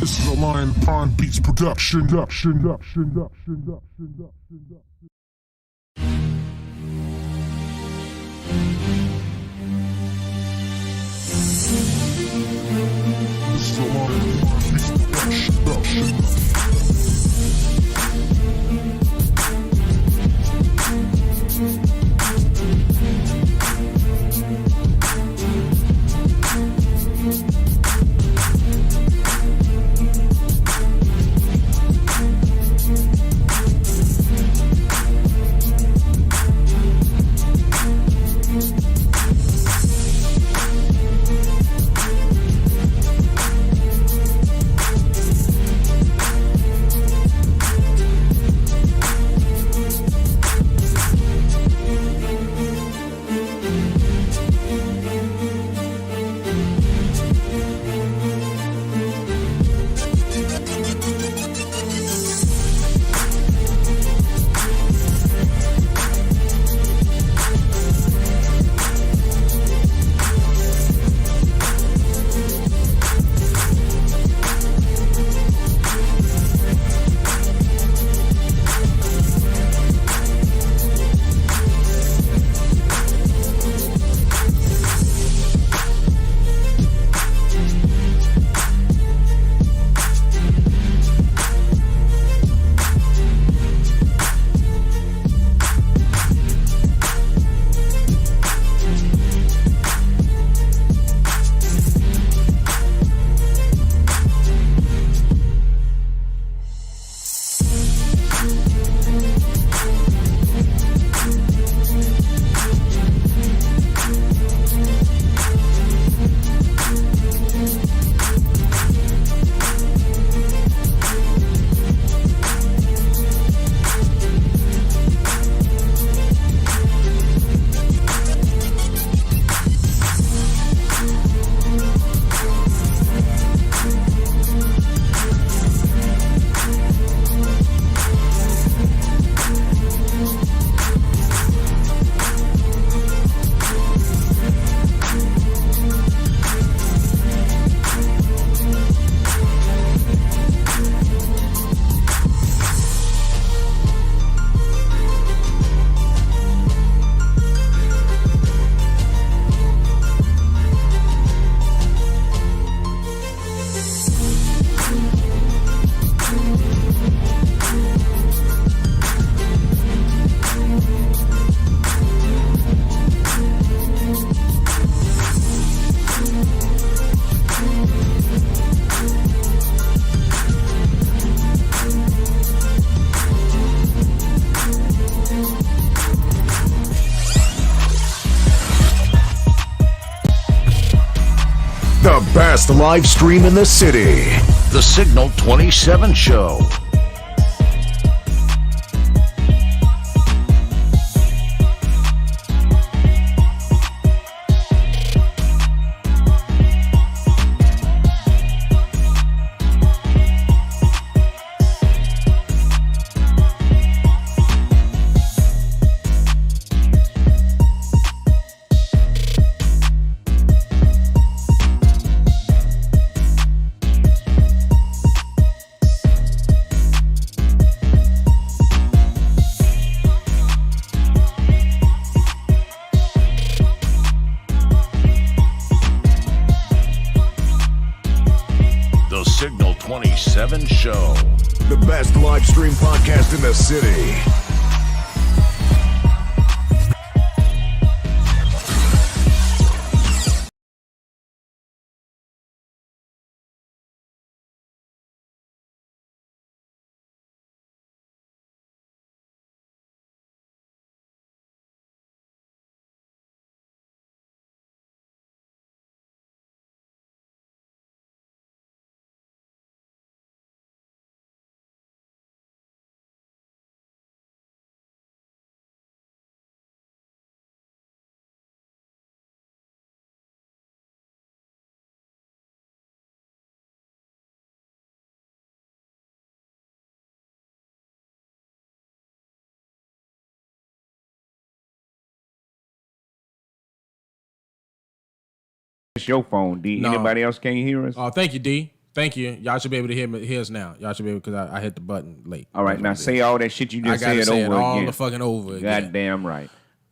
This is a Lion Prime Beats production. This is a Lion Prime Beats production. This is a Lion Prime Beats production. best live stream in the city. The Signal 27 Show. The Signal 27 Show. The best live stream podcast in the city. It's your phone, D. No. Anybody else can't hear us? Oh, thank you, D. Thank you. Y'all should be able to hear us now. Y'all should be able because I hit the button late. All right, now say all that shit you I just gotta said say over it all again. the fucking over again. Goddamn right.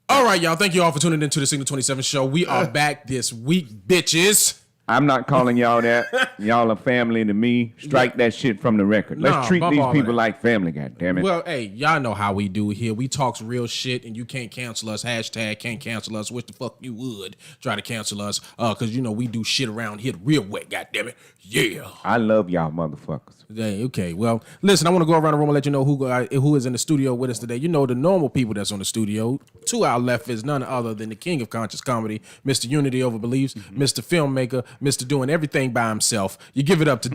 All right, y'all. Thank you all for tuning into the Signal 27 Show. We are back this week, bitches. I'm not calling y'all that. Y'all are family to me. Strike that shit from the record. Let's Nah, treat bump these all people that. like family, goddammit. Well, hey, y'all know how we do here. We talks real shit, and you can't cancel us. Hashtag can't cancel us. Wish the fuck you would try to cancel us, because you know we do shit around here real wet. Goddammit, yeah. I love y'all motherfuckers. Hey, okay, well, listen, I want to go around the room and let you know who is in the studio with us today. You know the normal people that's on the studio. To our left is none other than the king of conscious comedy, Mr. Unity Over Beliefs, Mr. Filmmaker, Mr. Doing Everything by Himself. You give it up to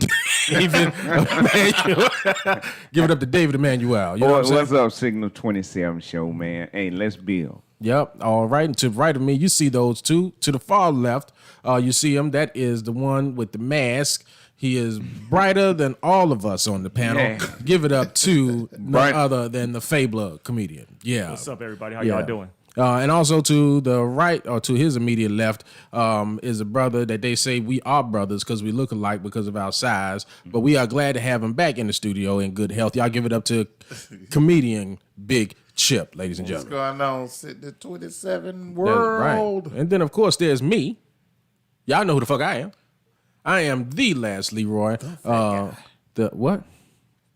David Emmanuel. Give it up to David Emmanuel. You know what I'm saying? What's up, Signal 27 Show, man? Hey, let's build. Yep. All right. And to the right of me, you see those two. To the far left, you see him. That is the one with the mask. He is brighter than all of us on the panel. Yeah. Give it up to none Bright. other than the Fabler comedian. Yeah. What's up, everybody? How Yeah. y'all doing? And also to the right, or to his immediate left, is a brother that they say we are brothers because we look alike because of our size. But we are glad to have him back in the studio in good health. Y'all give it up to comedian Big Chip, ladies and What's gentlemen. going on? Sit the 27 That's world. right. And then, of course, there's me. Y'all know who the fuck I am. I am the Last Leroy. The what?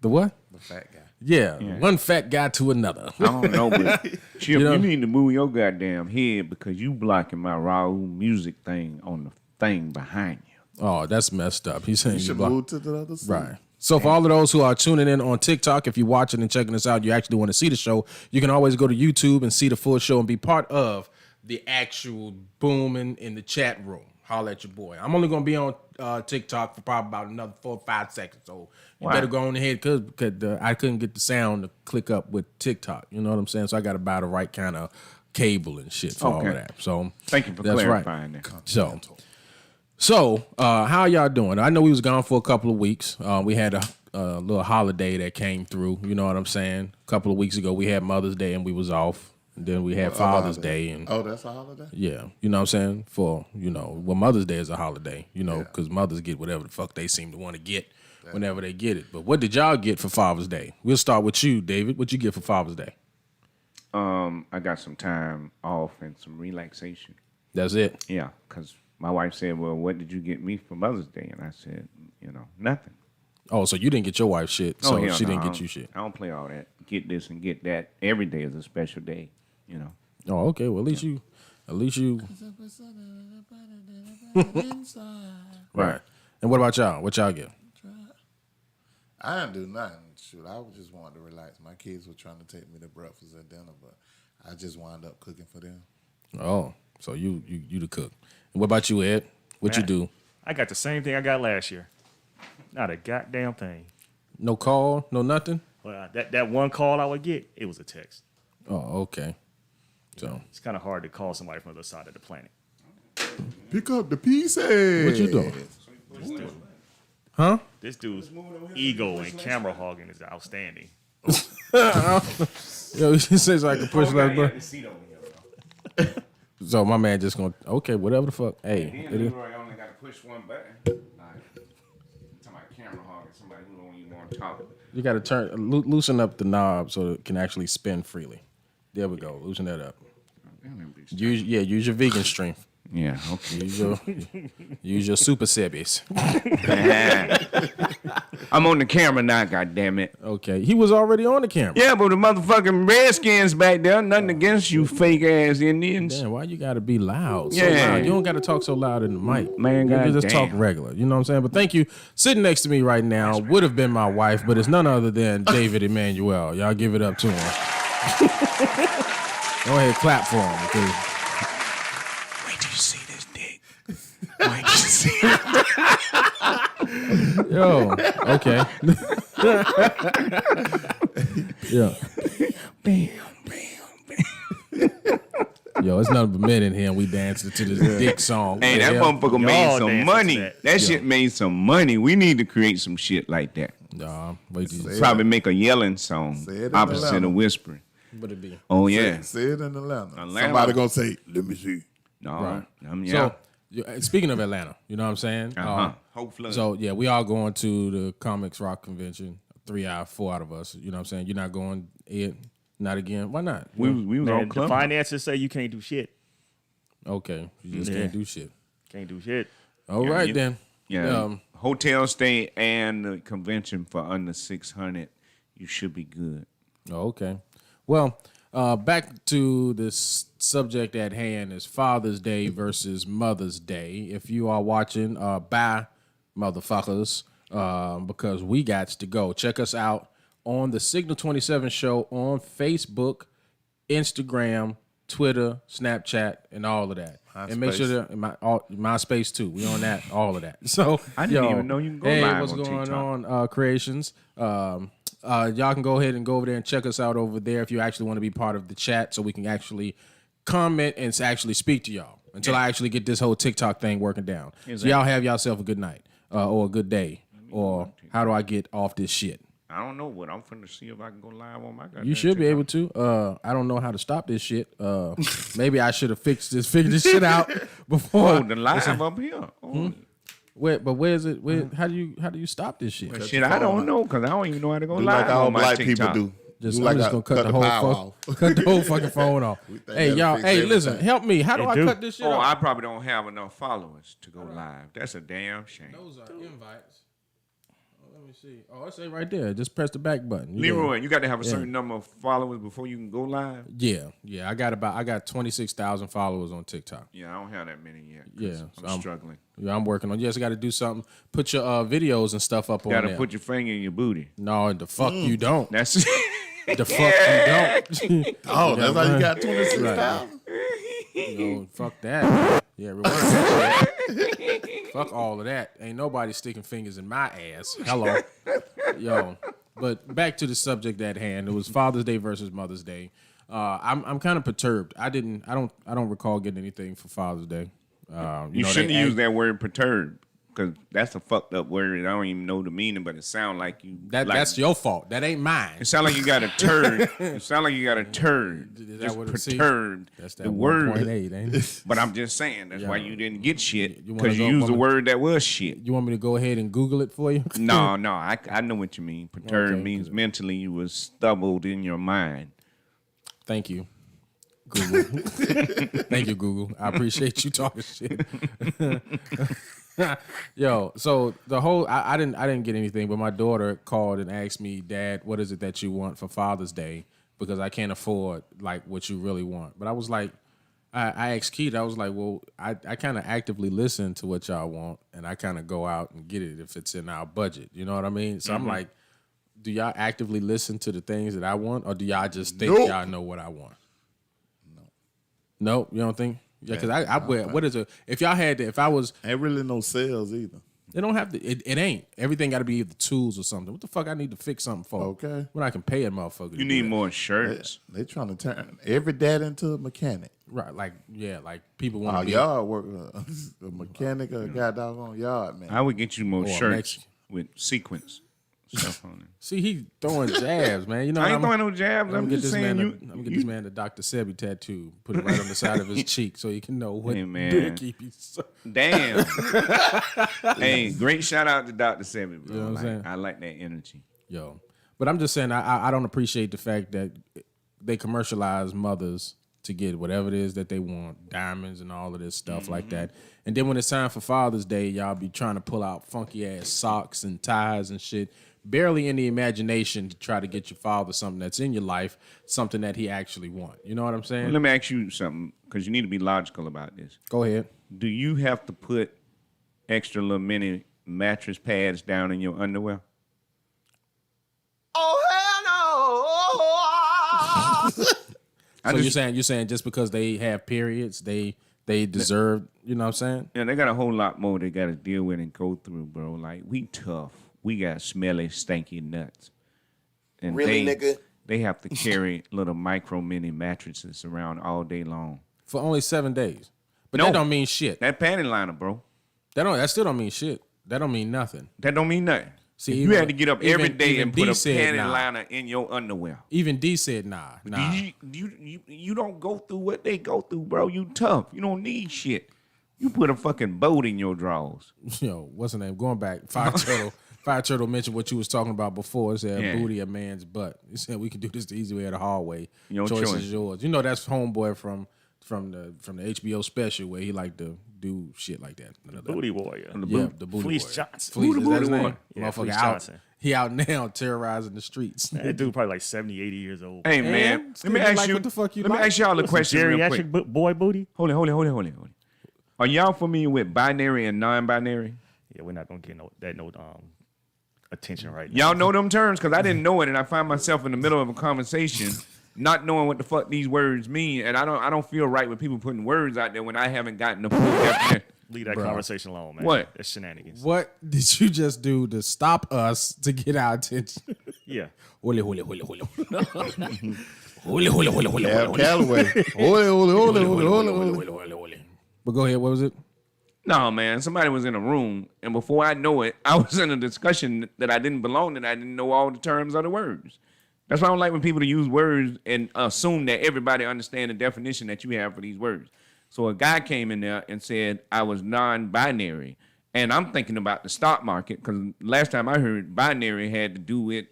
The what? The fat guy. Yeah, one fat guy to another. I don't know, but Chip, You know- you need to move your goddamn head because you blocking my Raul music thing on the thing behind you. Oh, that's messed up. He's saying You you should block. move to the other side. Right. So for all of those who are tuning in on TikTok, if you're watching and checking us out, you actually want to see the show, you can always go to YouTube and see the full show and be part of the actual booming in the chat room. Holla at your boy. I'm only going to be on TikTok for probably about another 4 or 5 seconds. So you better go on ahead because I couldn't get the sound to click up with TikTok. You know what I'm saying? So I got to buy the right kind of cable and shit for all of Okay. that. So Thank you for that's clarifying right. that. So, how y'all doing? I know we was gone for a couple of weeks. We had a little holiday that came through. You know what I'm saying? A couple of weeks ago, we had Mother's Day and we was off. And then we had Father's Day and Oh, that's a holiday? yeah, you know what I'm saying? For Mother's Day is a holiday. You know, because mothers get whatever the fuck they seem to want to get whenever they get it. But what did y'all get for Father's Day? We'll start with you, David. What you get for Father's Day? I got some time off and some relaxation. That's it. Yeah, because my wife said, well, what did you get me for Mother's Day? And I said, nothing. Oh, so you didn't get your wife shit, so hell she no, didn't I get don't- you shit. I don't play all that. Get this and get that. Every day is a special day, Oh, okay. Well, at least you. Right. And what about y'all? What y'all get? I didn't do nothing. Shoot, I just wanted to relax. My kids were trying to take me to breakfast and dinner, but I just wound up cooking for them. Oh, so you the cook. And what about you, Ed? What you do? I got the same thing I got last year. Not a goddamn thing. No call, no nothing. Well, that one call I would get, it was a text. Oh, okay. So It's kind of hard to call somebody from the other side of the planet. Pick up the pieces. what you doing? Huh? This dude's ego and camera hogging is outstanding. Yo, he says I can push that button. So my man just gonna whatever the fuck. Hey, it is. Leroy only got to push one button. Like, somebody camera hogging, somebody who don't even want to talk. You got to loosen up the knob so it can actually spin freely. There we go. Loosen that up. Use your vegan strength. Yeah, okay. Use your super sebbies. I'm on the camera now, goddammit. Okay, he was already on the camera. Yeah, but the motherfucking Redskins back there, nothing against you fake ass Indians. Damn, why you gotta be loud? So Yeah. loud. You don't gotta talk so loud in the mic. Man, you can just goddamn. talk regular. You know what I'm saying? But thank you. Sitting next to me right now would have been my wife, but it's none other than David Emmanuel. Y'all give it up to him. Go ahead, clap for him. Because Wait till you see this dick. Wait till you see it. yo, okay. Yeah. Yo, it's nothing but men in here and we dancing to this dick song. Hey, that Yeah. motherfucker made Y'all some dancing money. to That shit made some money. We need to create some shit like that. Nah, wait till you see. Probably make a yelling song Say it in opposite Atlanta. of whispering. What it be? Oh, yeah. Say it in Atlanta. Atlanta. Somebody gonna say, "Let me see." No, Right. yeah. So, speaking of Atlanta, you know what I'm saying? Uh-huh. Hopefully. So, yeah, we all going to the Comics Rock Convention. 4 out of us. You know what I'm saying? You're not going, Ed? Not again? Why not? we was on Man, the club. finances say you can't do shit. Okay. You just Yeah. can't do shit. Can't do shit. All right, you- then. Yeah. Hotel stay and the convention for under 600. You should be good. Oh, okay. Well, back to this subject at hand is Father's Day versus Mother's Day. If you are watching, bye, motherfuckers, because we got to go. Check us out on the Signal 27 show on Facebook, Instagram, Twitter, Snapchat, and all of that. And make sure that MySpace too. We on that, all of that. So I didn't even know you can go hey, live what's on going TikTok. on, creations? Y'all can go ahead and go over there and check us out over there if you actually want to be part of the chat, so we can actually comment and actually speak to y'all until I actually get this whole TikTok thing working down. So y'all have yourself a good night or a good day, or how do I get off this shit? I don't know, but I'm finna see if I can go live on my goddamn You should be able TikTok. to. I don't know how to stop this shit. Maybe I should have figured this shit out before. Oh, the live up here. Oh, But where is it? How do you stop this shit? shit, I don't know, because I don't even know how to go Do live like all on my black TikTok. people do. Just, Do I'm like just a- gonna cut the whole power fuck, off. cut the whole fucking phone off. think Hey that'll y'all, fix hey listen, everything. help me. How do I do. cut this shit Oh, off? I probably don't have enough followers to go live. That's a damn shame. Those are invites. Let me see. Oh, I say right there. Just press the back button. You Leroy, got- you got to have a certain number of followers before you can go live. Yeah. I got 26,000 followers on TikTok. Yeah, I don't have that many yet. 'cause Yeah, so I'm struggling. Yeah, I'm working on. Yes, I got to do something. Put your videos and stuff up You on got to there. put your finger in your booty. No, the fuck you don't. That's The fuck you don't. Oh, that's how you right. got 26,000. No, fuck that. Yeah, reverse that shit. Fuck all of that. Ain't nobody sticking fingers in my ass. Hello. Yo. But back to the subject at hand. It was Father's Day versus Mother's Day. I'm kind of perturbed. I don't recall getting anything for Father's Day. You know, shouldn't they use act- that word perturbed, because that's a fucked up word. I don't even know the meaning, but it sounds like you. That's your fault. That ain't mine. It sounds like you got a turd. It sounds like you got a turd. Is that Just what it- see? perturbed. That's that the word. 1.8, ain't it? But I'm just saying that's why you didn't get shit, You wanna because you go- used the wanna- word that was shit. You want me to go ahead and Google it for you? No, I know what you mean. Perturbed Okay, means good. mentally you was stubbled in your mind. Thank you, Google. Thank you, Google. I appreciate you talking shit. Yo, so the whole I didn't get anything, but my daughter called and asked me, Dad, what is it that you want for Father's Day? Because I can't afford like what you really want. But I was like, I asked Keith, I was like, well, I kind of actively listen to what y'all want, and I kind of go out and get it if it's in our budget. You know what I mean? So I'm like, do y'all actively listen to the things that I want, or do y'all just think Nope. y'all know what I want? No, you don't think? Yeah, because I wear, what is it? If y'all had to, if I was, Ain't really no sales either. they don't have to, it ain't. Everything got to be either tools or something. What the fuck I need to fix something for? Okay. When I can pay a motherfucker. You need more shirts. They trying to turn every dad into a mechanic. Right, like, yeah, like people want to be. Yard work, a mechanic, a guy doggone yard man. I would get you more Or a shirts Mexican. with sequins stuff on it. See, he throwing jabs, man. You know, I ain't I'm throwing no jabs. gonna I'm get just this saying man. you. I'm gonna get this man the Dr. Sebi tattoo. Put it right on the side of his cheek so he can know what Hey, man. dick he be. Damn. Hey, great shout out to Dr. Sebi, bro. You know what I'm saying? I like that energy. Yo, but I'm just saying, I don't appreciate the fact that they commercialize mothers to get whatever it is that they want, diamonds and all of this stuff like that. And then when it's time for Father's Day, y'all be trying to pull out funky ass socks and ties and shit. Barely in the imagination to try to get your father something that's in your life, something that he actually want. You know what I'm saying? Let me ask you something, because you need to be logical about this. Go ahead. Do you have to put extra little mini mattress pads down in your underwear? So you're saying just because they have periods, they deserve, you know what I'm saying? Yeah, they got a whole lot more they got to deal with and go through, bro. Like, we tough. We got smelly, stanky nuts. And Really, nigga? They have to carry little micro mini mattresses around all day long. For only 7 days. But No. that don't mean shit. That panty liner, bro. That still don't mean shit. That don't mean nothing. That don't mean nothing. See, If you even- had to get up every even- day even and put D a said panty nah. liner in your underwear. Even D said nah. You don't go through what they go through, bro. You tough. You don't need shit. You put a fucking boat in your drawers. Yo, what's the name? Going back, Fire Turtle mentioned what you was talking about before. It said Yeah. booty a man's butt. He said we can do this the easy way or the hard way. Your choice choice. is yours. You know that's homeboy from the HBO special where he like to do shit like that. Booty warrior. Yeah, the booty Fleece warrior. Johnson. Fleece, Who the is that booty his name? warrior? Yeah, Motherfucker Fleece out. Johnson. He out now terrorizing the streets. That dude probably like 70, 80 years old. Hey man, let still me you ask like you. what the fuck you let me like? ask y'all a question real quick. Geriatric boy booty? Hold it. Are y'all familiar with binary and non-binary? Yeah, we're not gonna get no attention right now. Y'all know them terms because I didn't know it, and I find myself in the middle of a conversation, not knowing what the fuck these words mean, and I don't feel right with people putting words out there when I haven't gotten the full definition. Leave that conversation alone, man. What? That's shenanigans. What did you just do to stop us to get our attention? Yeah. Hule, hule, hule, hule. Hule, hule, hule, hule, Cab hule, Calloway. hule. But go ahead, what was it? No, man, somebody was in a room, and before I know it, I was in a discussion that I didn't belong in. I didn't know all the terms of the words. That's why I don't like when people to use words and assume that everybody understand the definition that you have for these words. So a guy came in there and said I was non-binary, and I'm thinking about the stock market because last time I heard binary had to do with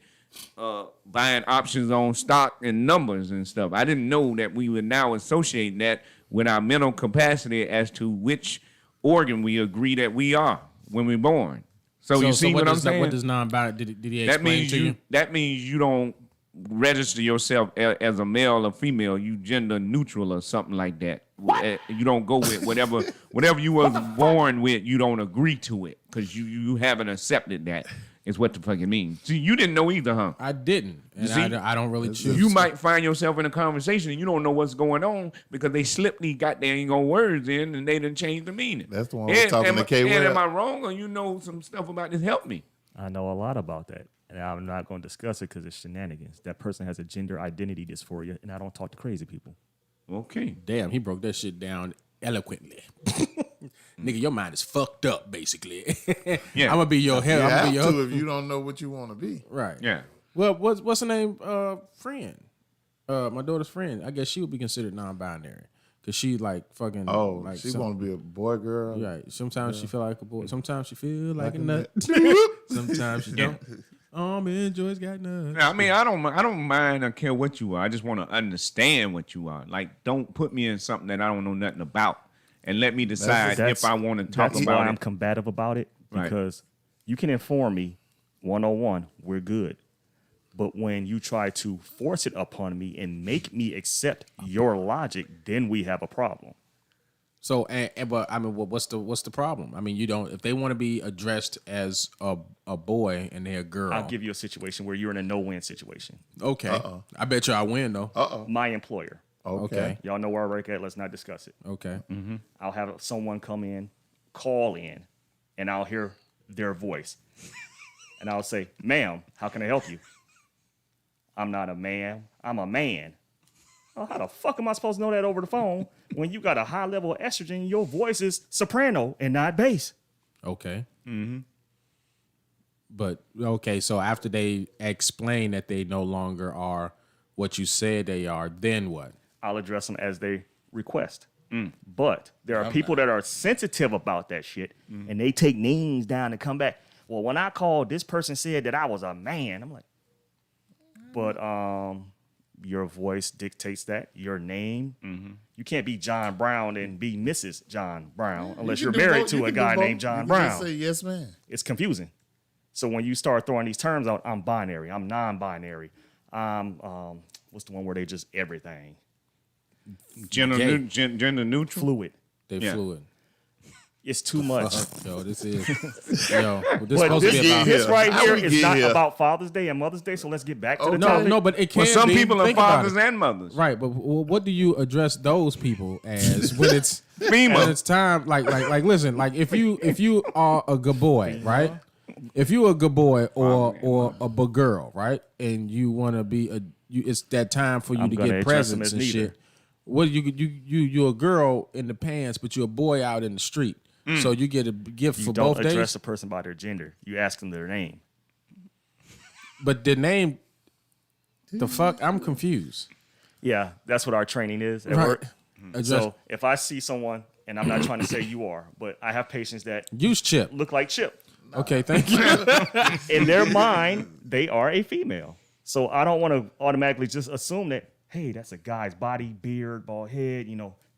buying options on stock and numbers and stuff. I didn't know that we would now associate that with our mental capacity as to which organ we agree that we are when we're born. So you see what I'm saying? What does non-binary? Did he That explain means to you? that means you don't register yourself as a male or female. You gender neutral or something like that. You don't go with whatever you were born with. You don't agree to it because you haven't accepted that. Is what the fuck it means. See, you didn't know either, huh? I didn't, and See? I don't really choose. You might find yourself in a conversation and you don't know what's going on because they slipped these goddamn words in and they done changed the meaning. That's the one I was talking to K. And Webb. am I wrong or you know some stuff about this? Help me. I know a lot about that. And I'm not going to discuss it because it's shenanigans. That person has a gender identity dysphoria, and I don't talk to crazy people. Okay. Damn, he broke that shit down eloquently. Nigga, your mind is fucked up, basically. Yeah. I'm gonna be your head. You I'm gonna have be your to if you don't know what you want to be. right. Yeah. Well, what's her name? Friend. My daughter's friend. I guess she would be considered non-binary because she like fucking. Oh, like she want to be a boy, girl. Right. Sometimes she feel like a boy. Sometimes she feel like a nut. Sometimes she don't. Man, Joy's got nuts. I mean, I don't mind or care what you are. I just want to understand what you are. Like, don't put me in something that I don't know nothing about, and let me decide if I want to talk That's about why it. I'm combative about it, Right. because you can inform me 101, we're good. But when you try to force it upon me and make me accept your logic, then we have a problem. So, but I mean, what's the problem? I mean, you don't. If they want to be addressed as a boy and they're a girl, I'll give you a situation where you're in a no-win situation. okay. I bet you I win though. My employer. Okay. Y'all know where I work at. Let's not discuss it. Okay. I'll have someone come in, call in, and I'll hear their voice. And I'll say, ma'am, how can I help you? I'm not a man. I'm a man. Oh, how the fuck am I supposed to know that over the phone when you got a high level of estrogen? Your voice is soprano and not bass. Okay. But okay, so after they explain that they no longer are what you said they are, then what? I'll address them as they request. But there are people that are sensitive about that shit, and they take names down and come back. Well, when I called, this person said that I was a man. I'm like, but your voice dictates that. Your name. You can't be John Brown and be Mrs. John Brown unless you're married to a guy named John Brown. Just say yes, man. It's confusing. So when you start throwing these terms out, I'm binary. I'm non-binary. I'm what's the one where they just everything? Gender neutral. Fluid. They Yeah. fluid. It's too much. Yo, this is yo. This But supposed to be about. this right How here we is get not here? about Father's Day and Mother's Day. So let's get back to the No, topic. no, but it can Well, some be. people are Think about fathers it. and mothers. Right, but what do you address those people as when it's Female. when it's time? Like, listen, like if you are a good boy, right? If you a good boy or a good girl, right, and you want to be it's that time for you I'm to gonna get address them presents as and neither. shit. What you're a girl in the pants, but you're a boy out in the street. So you get a gift You for don't both address days. a person by their gender. You ask them their name. But the name, the fuck, I'm confused. Yeah, that's what our training is at Right. work. Address, So if I see someone, and I'm not trying to say you are, but I have patients that use Chip. look like Chip. Okay, thank you. In their mind, they are a female. So I don't want to automatically just assume that, hey, that's a guy's body, beard, bald head,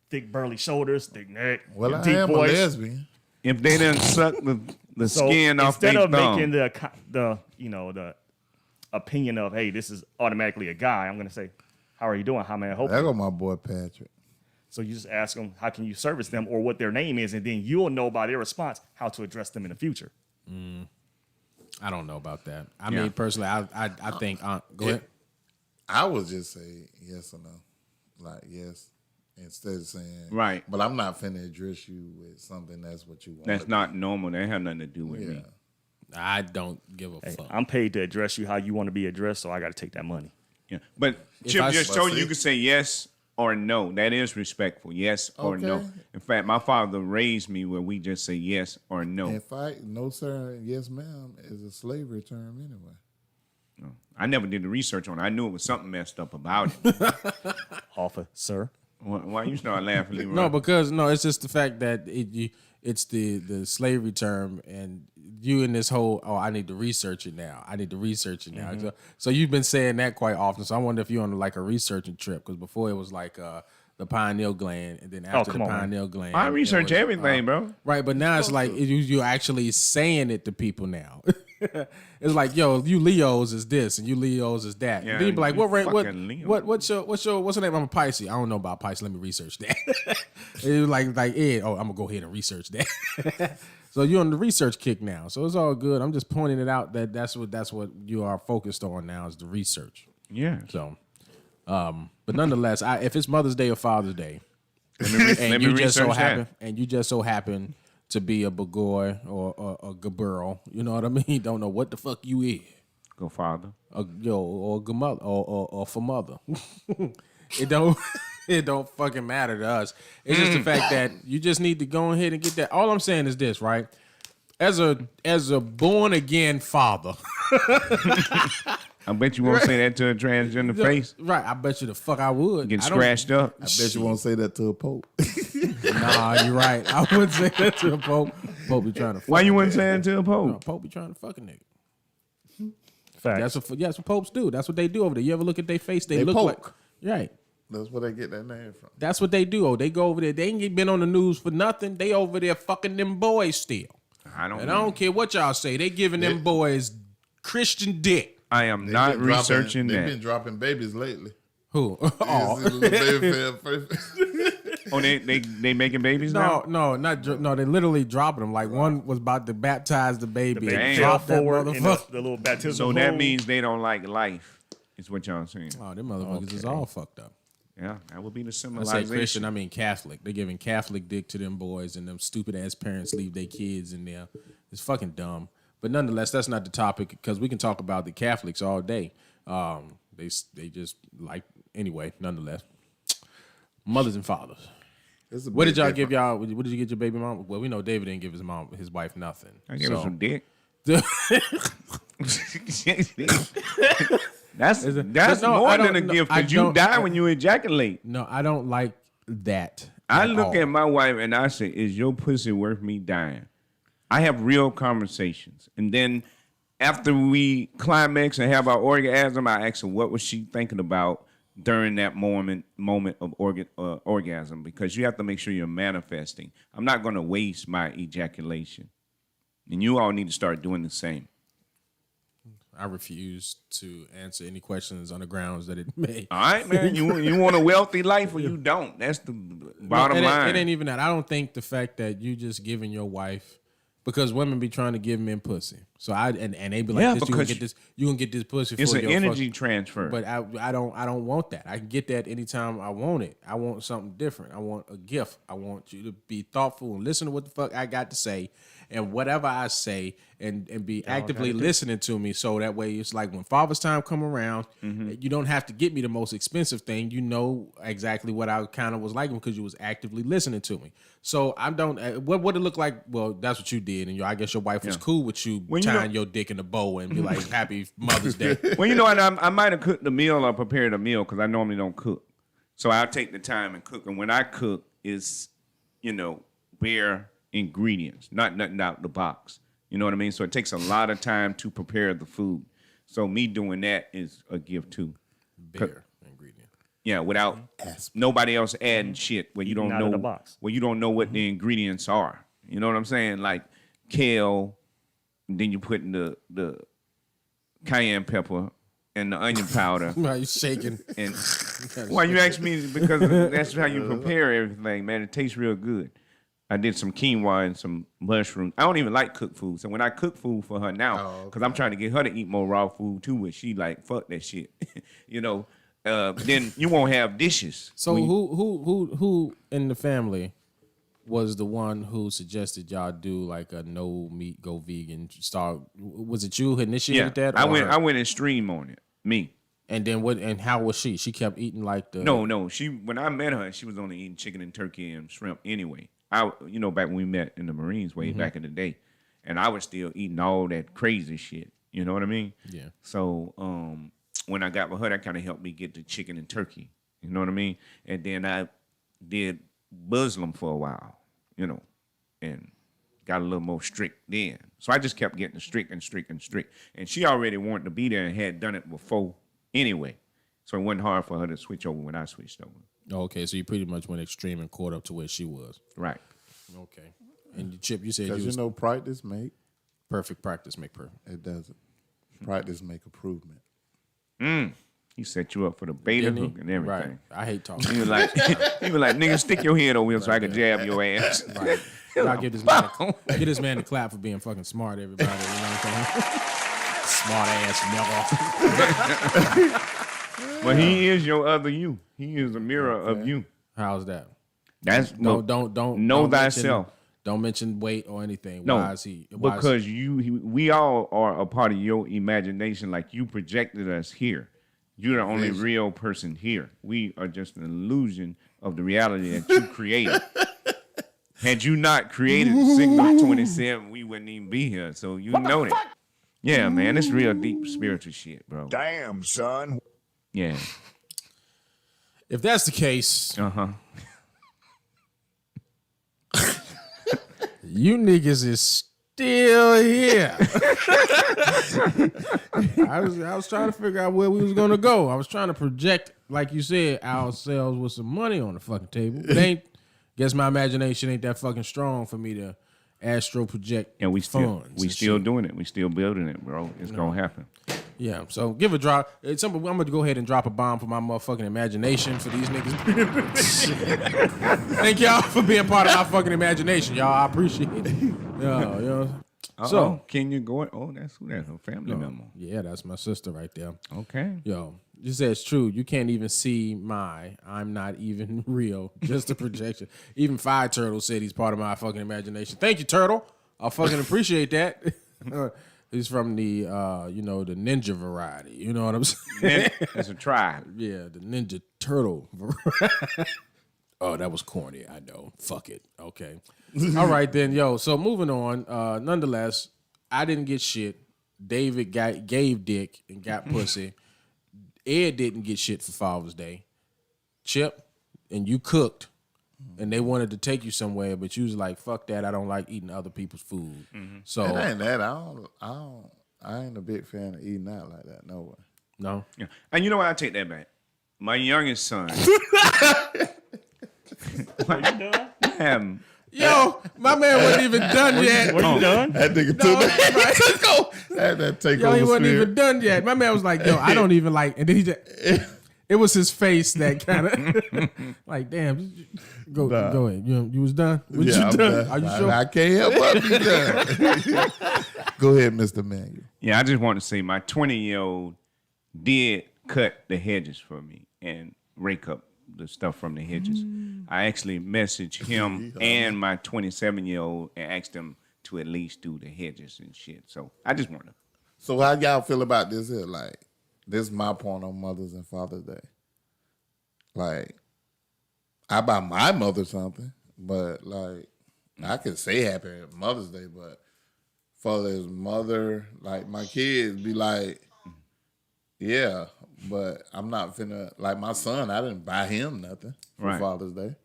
thick burly shoulders, thick neck, Well, I deep am voice. a lesbian. If they didn't suck the So skin off their instead of thumb, making the opinion of, hey, this is automatically a guy, I'm gonna say, how are you doing? How may I help There you? go my boy Patrick. So you just ask them, how can you service them, or what their name is, and then you'll know by their response how to address them in the future. I don't know about that. I Yeah. mean, personally, I think. Go ahead. I would just say yes or no, like yes, instead of saying Right. But I'm not finna address you with something that's what you want. that's not normal. That have nothing to do with me. I don't give a Hey, fuck. I'm paid to address you how you want to be addressed, so I got to take that money. Yeah. But If Chip I- just But told you see- you could say yes or no. That is respectful. Yes or no. Okay. In fact, my father raised me where we just say yes or no. In fact, no sir, and yes ma'am is a slavery term anyway. I never did the research on it. I knew it was something messed up about it. Officer. Why you start laughing, Leroy? No, because it's just the fact that it's the slavery term, and you in this whole I need to research it now. I need to research it now. So you've been saying that quite often. So I wonder if you're on like a researching trip, because before it was like the pineal gland, and then after come the on, man. pineal gland, I it research was, everything, bro. Right, but now it's like you're actually saying it to people now. It's like, yo, you Leos is this and you Leos is that. Yeah, and then you be like, you what rank? fucking Leo. What's the name? I'm a Pisces. I don't know about Pisces. Let me research that. It was like Ed. Oh, I'm gonna go ahead and research that. So you're on the research kick now. So it's all good. I'm just pointing it out that that's what you are focused on now is the research. Yeah. So, but nonetheless, if it's Mother's Day or Father's Day, Let and me you just so research happen to be a boy or a girl, you know what I mean? Don't know what the fuck you is, Go, father. or a good mother or for mother. It don't fucking matter to us. It's just the fact that you just need to go ahead and get that. All I'm saying is this, right? As a born again father, I bet you won't say that to a transgender face. right? I bet you the fuck I would. Get I don't- scratched up. I bet you won't say that to a pope. Nah, you're right. I wouldn't say that to a pope. Pope be trying to. Why fuck you a wouldn't nigga. say it to a No, pope? Pope be trying to fuck a nigga. Facts. That's what popes do. That's what they do over there. You ever look at their face? They They look poke. like right. That's where they get that name from. That's what they do. Oh, they go over there. They ain't been on the news for nothing. They over there fucking them boys still. I don't And I know. don't care what y'all say. They giving them boys Christian dick. I am They've not been dropping- researching They've that. been dropping babies lately. Who? Is Oh. it little baby fell first? Oh, they making babies now? No, no. They literally dropping them. Like one was about to baptize the baby. They and Damn. fell dropped that forward in motherfucker. the little baptism. So that means they don't like life. Is what y'all saying? Oh, them motherfuckers is all fucked up. Yeah, that would be the I say symbolization. Christian, I mean Catholic. They're giving Catholic dick to them boys, and them stupid ass parents leave their kids in there. It's fucking dumb. But nonetheless, that's not the topic because we can talk about the Catholics all day. They just like anyway. Nonetheless, mothers and fathers. It's a What big did y'all difference. give y'all? What did you get your baby mom? Well, we know David didn't give his wife nothing. I give her So- some dick. That's no, more I than a don't- gift I because you don't- die when you ejaculate. No, I don't like that. I at look all. at my wife and I say, "Is your pussy worth me dying?" I have real conversations, and then after we climax and have our orgasm, I ask her what was she thinking about during that moment of orgasm, because you have to make sure you're manifesting. I'm not going to waste my ejaculation, and you all need to start doing the same. I refuse to answer any questions on the grounds that it may. All right, man. You want a wealthy life or you don't. That's the bottom it line. It ain't even that. I don't think the fact that you just giving your wife, because women be trying to give men pussy. So and they be like, Yeah, this, because you gonna get this pussy. It's for an your energy fuck-" transfer. But I don't want that. I can get that anytime I want it. I want something different. I want a gift. I want you to be thoughtful and listen to what the fuck I got to say, and whatever I say, and be actively listening to me. So that way, it's like when Father's time come around, you don't have to get me the most expensive thing. You know exactly what I kind of was like because you was actively listening to me. So I don't. What would it look like? Well, that's what you did, and I guess your wife was cool with you When you tying know- your dick in a bow and be like, "Happy Mother's Day." Well, you know what? I might have cooked the meal or prepared a meal because I normally don't cook. So I'll take the time and cook. And when I cook, it's, bare ingredients, not nothing out the box. You know what I mean? So it takes a lot of time to prepare the food. So me doing that is a gift too. Bare ingredient. Yeah, without nobody else adding shit where you don't Eating out know of the box. where you don't know what the ingredients are. You know what I'm saying? Like kale, and then you put in the cayenne pepper and the onion powder. Why you shaking? And well, you asked me because that's how you prepare everything, man. It tastes real good. I did some quinoa and some mushrooms. I don't even like cooked food, so when I cook food for her now, because I'm trying to get her to eat more raw food too, but she like fuck that shit, then you won't have dishes. So When you- who in the family was the one who suggested y'all do like a no meat go vegan start? Was it you who initiated that? I or went her? I went extreme on it. Me. And then what? And how was she? She kept eating like the No. She when I met her, she was only eating chicken and turkey and shrimp anyway. Back when we met in the Marines way back in the day, and I was still eating all that crazy shit. You know what I mean? Yeah. So when I got with her, that kind of helped me get the chicken and turkey. You know what I mean? And then I did Muslim for a while, and got a little more strict then. So I just kept getting strict. And she already wanted to be there and had done it before anyway. So it wasn't hard for her to switch over when I switched over. Oh, okay, so you pretty much went extreme and caught up to where she was. Right. Okay. And Chip, you said you Because was practice make perfect practice make perfect. it doesn't. Practice make improvement. He set you up for the beta Didn't he? hook and everything. Right. I hate talking. He was like, nigga, stick your head over here so I can jab your ass. Right. I'll give this man a clap for being fucking smart, everybody. You know what I'm saying? Smart ass nigga. But he is your other you. He is a mirror of you. How's that? That's Don't know don't thyself. Mention, don't mention weight or anything. No, Why is he? Why is because we all are a part of your imagination. Like you projected us here. You're the only real person here. We are just an illusion of the reality that you created. Had you not created Signal 27, we wouldn't even be here. So you know that. Yeah, man, it's real deep spiritual shit, bro. Damn, son. Yeah. If that's the case, you niggas is still here. I was trying to figure out where we was gonna go. I was trying to project, like you said, ourselves with some money on the fucking table. Guess my imagination ain't that fucking strong for me to astro project. And we still funds and still shit. doing it. We still building it, bro. It's gonna happen. Yeah, so give a drop. I'm going to go ahead and drop a bomb for my motherfucking imagination for these niggas. Thank y'all for being part of my fucking imagination, y'all. I appreciate it. So, So can you go? Oh, that's who? That's a family member. yeah, that's my sister right there. Okay. Yo, You said it's true. You can't even see I'm not even real. Just a projection. Even Fire Turtle said he's part of my fucking imagination. Thank you, Turtle. I fucking appreciate that. He's from the the ninja variety. You know what I'm saying? It's a tribe. Yeah, the Ninja Turtle. Oh, that was corny. I know. Fuck it. Okay. All right then, yo. So moving on. Nonetheless, I didn't get shit. David gave dick and got pussy. Ed didn't get shit for Father's Day. Chip, and you cooked, and they wanted to take you somewhere, but you was like, "Fuck that! I don't like eating other people's food." So It ain't that. I ain't a big fan of eating out like that. No way. no. Yeah. And you know what? I take that back. My youngest son. Yo, my man wasn't even done yet. Were you done? That nigga No, took that take Yo, over he wasn't spirit. even done yet. My man was like, "Yo, I don't even like," and then he just. It was his face that kind of like, damn. Go ahead. You was done. Was Yeah, you I'm done? done. Are you sure? I can't help but be done. Go ahead, Mr. Manuel. Yeah, I just want to say my 20-year-old did cut the hedges for me and rake up the stuff from the hedges. I actually messaged him and my 27-year-old and asked them to at least do the hedges and shit. So I just want to. So how y'all feel about this here? Like, this is my point on Mother's and Father's Day. Like, I buy my mother something, but like, I can say Happy Mother's Day, but for his mother, like my kids be like, yeah, but I'm not finna, like my son, I didn't buy him nothing for Right. Father's Day.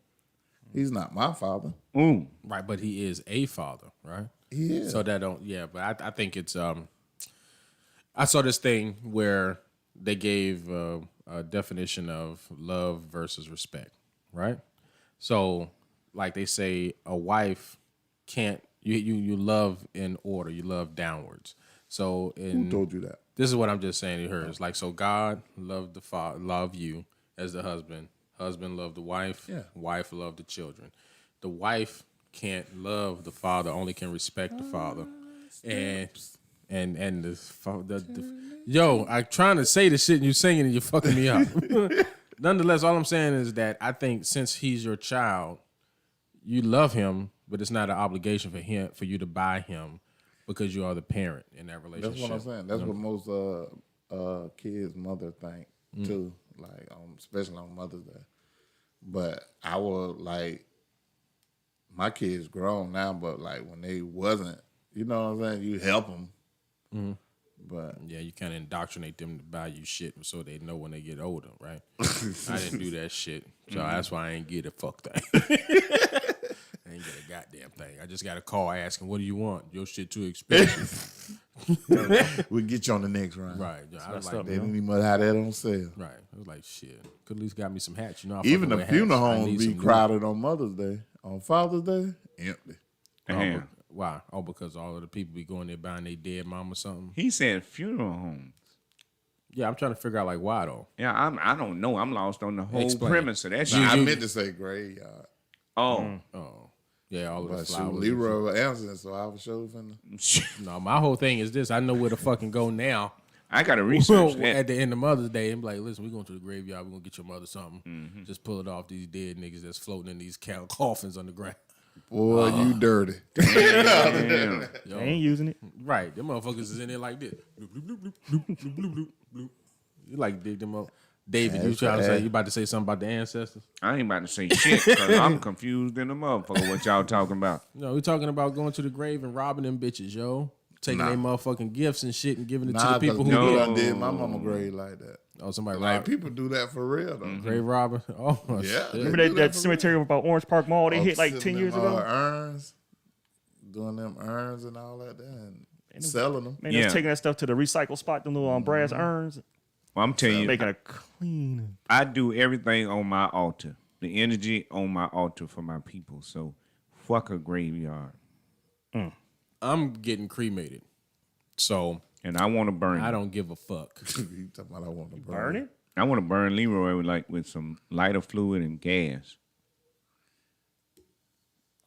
He's not my father. Ooh. Right, but he is a father, right? He is. So that don't, yeah, but I think it's, I saw this thing where they gave a definition of love versus respect, right? So, like they say, a wife can't, you love in order, you love downwards. So, Who told you that? this is what I'm just saying to her. It's like, so God loved the father, love you as the husband. Husband loved the wife. Yeah. Wife loved the children. The wife can't love the father, only can respect the father. And yo, I'm trying to say the shit and you're singing and you're fucking me up. Nonetheless, all I'm saying is that I think since he's your child, you love him, but it's not an obligation for you to buy him because you are the parent in that relationship. That's what I'm saying. That's what most kids' mother think too. Like, especially on Mother's Day. But I will like, my kids grown now, but like when they wasn't, you know what I'm saying? You help them. But Yeah, you kind of indoctrinate them to buy you shit so they know when they get older, right? I didn't do that shit, so that's why I ain't get a fuck thing. I ain't get a goddamn thing. I just got a call asking, "What do you want? Your shit too expensive." we'll get you on the next round. Right? I was messed like, up, They didn't even have that on sale. right. I was like, shit. Could at least got me some hats. You know, I Even fucking the wear funeral hats. I homes need be some new- crowded on Mother's Day. On Father's Day, empty. Damn. Why? Oh, because all of the people be going there buying their dead mom or something. He said funeral home. Yeah, I'm trying to figure out like why though. Yeah, I don't know. I'm lost on the whole Explain. premise of that Nah, shit. I meant to say graveyard. Oh. Oh, yeah, all of the But shoot, flowers. Leroy answering, so I was sure finna. No, my whole thing is this: I know where to fucking go now. I got to research At that. the end of Mother's Day, and be like, listen, we're going to the graveyard. We're going to get your mother something. Just pull it off these dead niggas that's floating in these coffins on the ground. Boy, you dirty. Damn. They ain't using it. Right. Them motherfuckers is in there like this. Bloop, bloop, bloop, bloop, bloop, bloop, bloop, bloop. You like dig them up. David, you trying to say, you about to say something about the ancestors? I ain't about to say shit because I'm confused in the motherfucker what y'all talking about. No, we talking about going to the grave and robbing them bitches, yo. Taking their motherfucking gifts and shit and giving it to Nah, the people who no. did. I did my mama grave like that. Oh, somebody Like, robbed. people do that for real, though. Grave robber. Oh, Yeah. shit. Remember They that, do that for cemetery about Orange Park Mall they real. hit like Sitting 10 years them, ago? Urns, doing them urns and all that, and selling them. Man, Yeah. just taking that stuff to the recycle spot, them little brass urns, Well, I'm telling you, making a clean. I do everything on my altar. The energy on my altar for my people. So fuck a graveyard. I'm getting cremated. So And I want to burn I it. don't give a fuck. You talking about I want to Burn it? I want to burn Leroy with some lighter fluid and gas.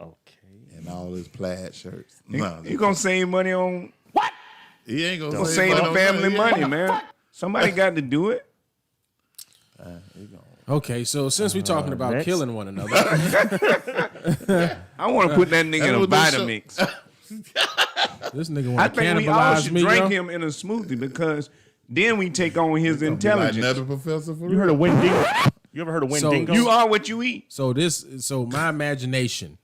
Okay. and all his plaid shirts. You, No, you gonna save money on he ain't gonna save the family money, man. Somebody got to do it. Okay, so since we're talking about next. killing one another, I want to put that nigga in a what they show- Vitamix. this nigga I want to think we all cannibalize should me, drink yo. him in a smoothie because then we take on his Like intelligence. another professor for You heard real. of Wendigo? You ever heard of So Wendigo? You are what you eat. So my imagination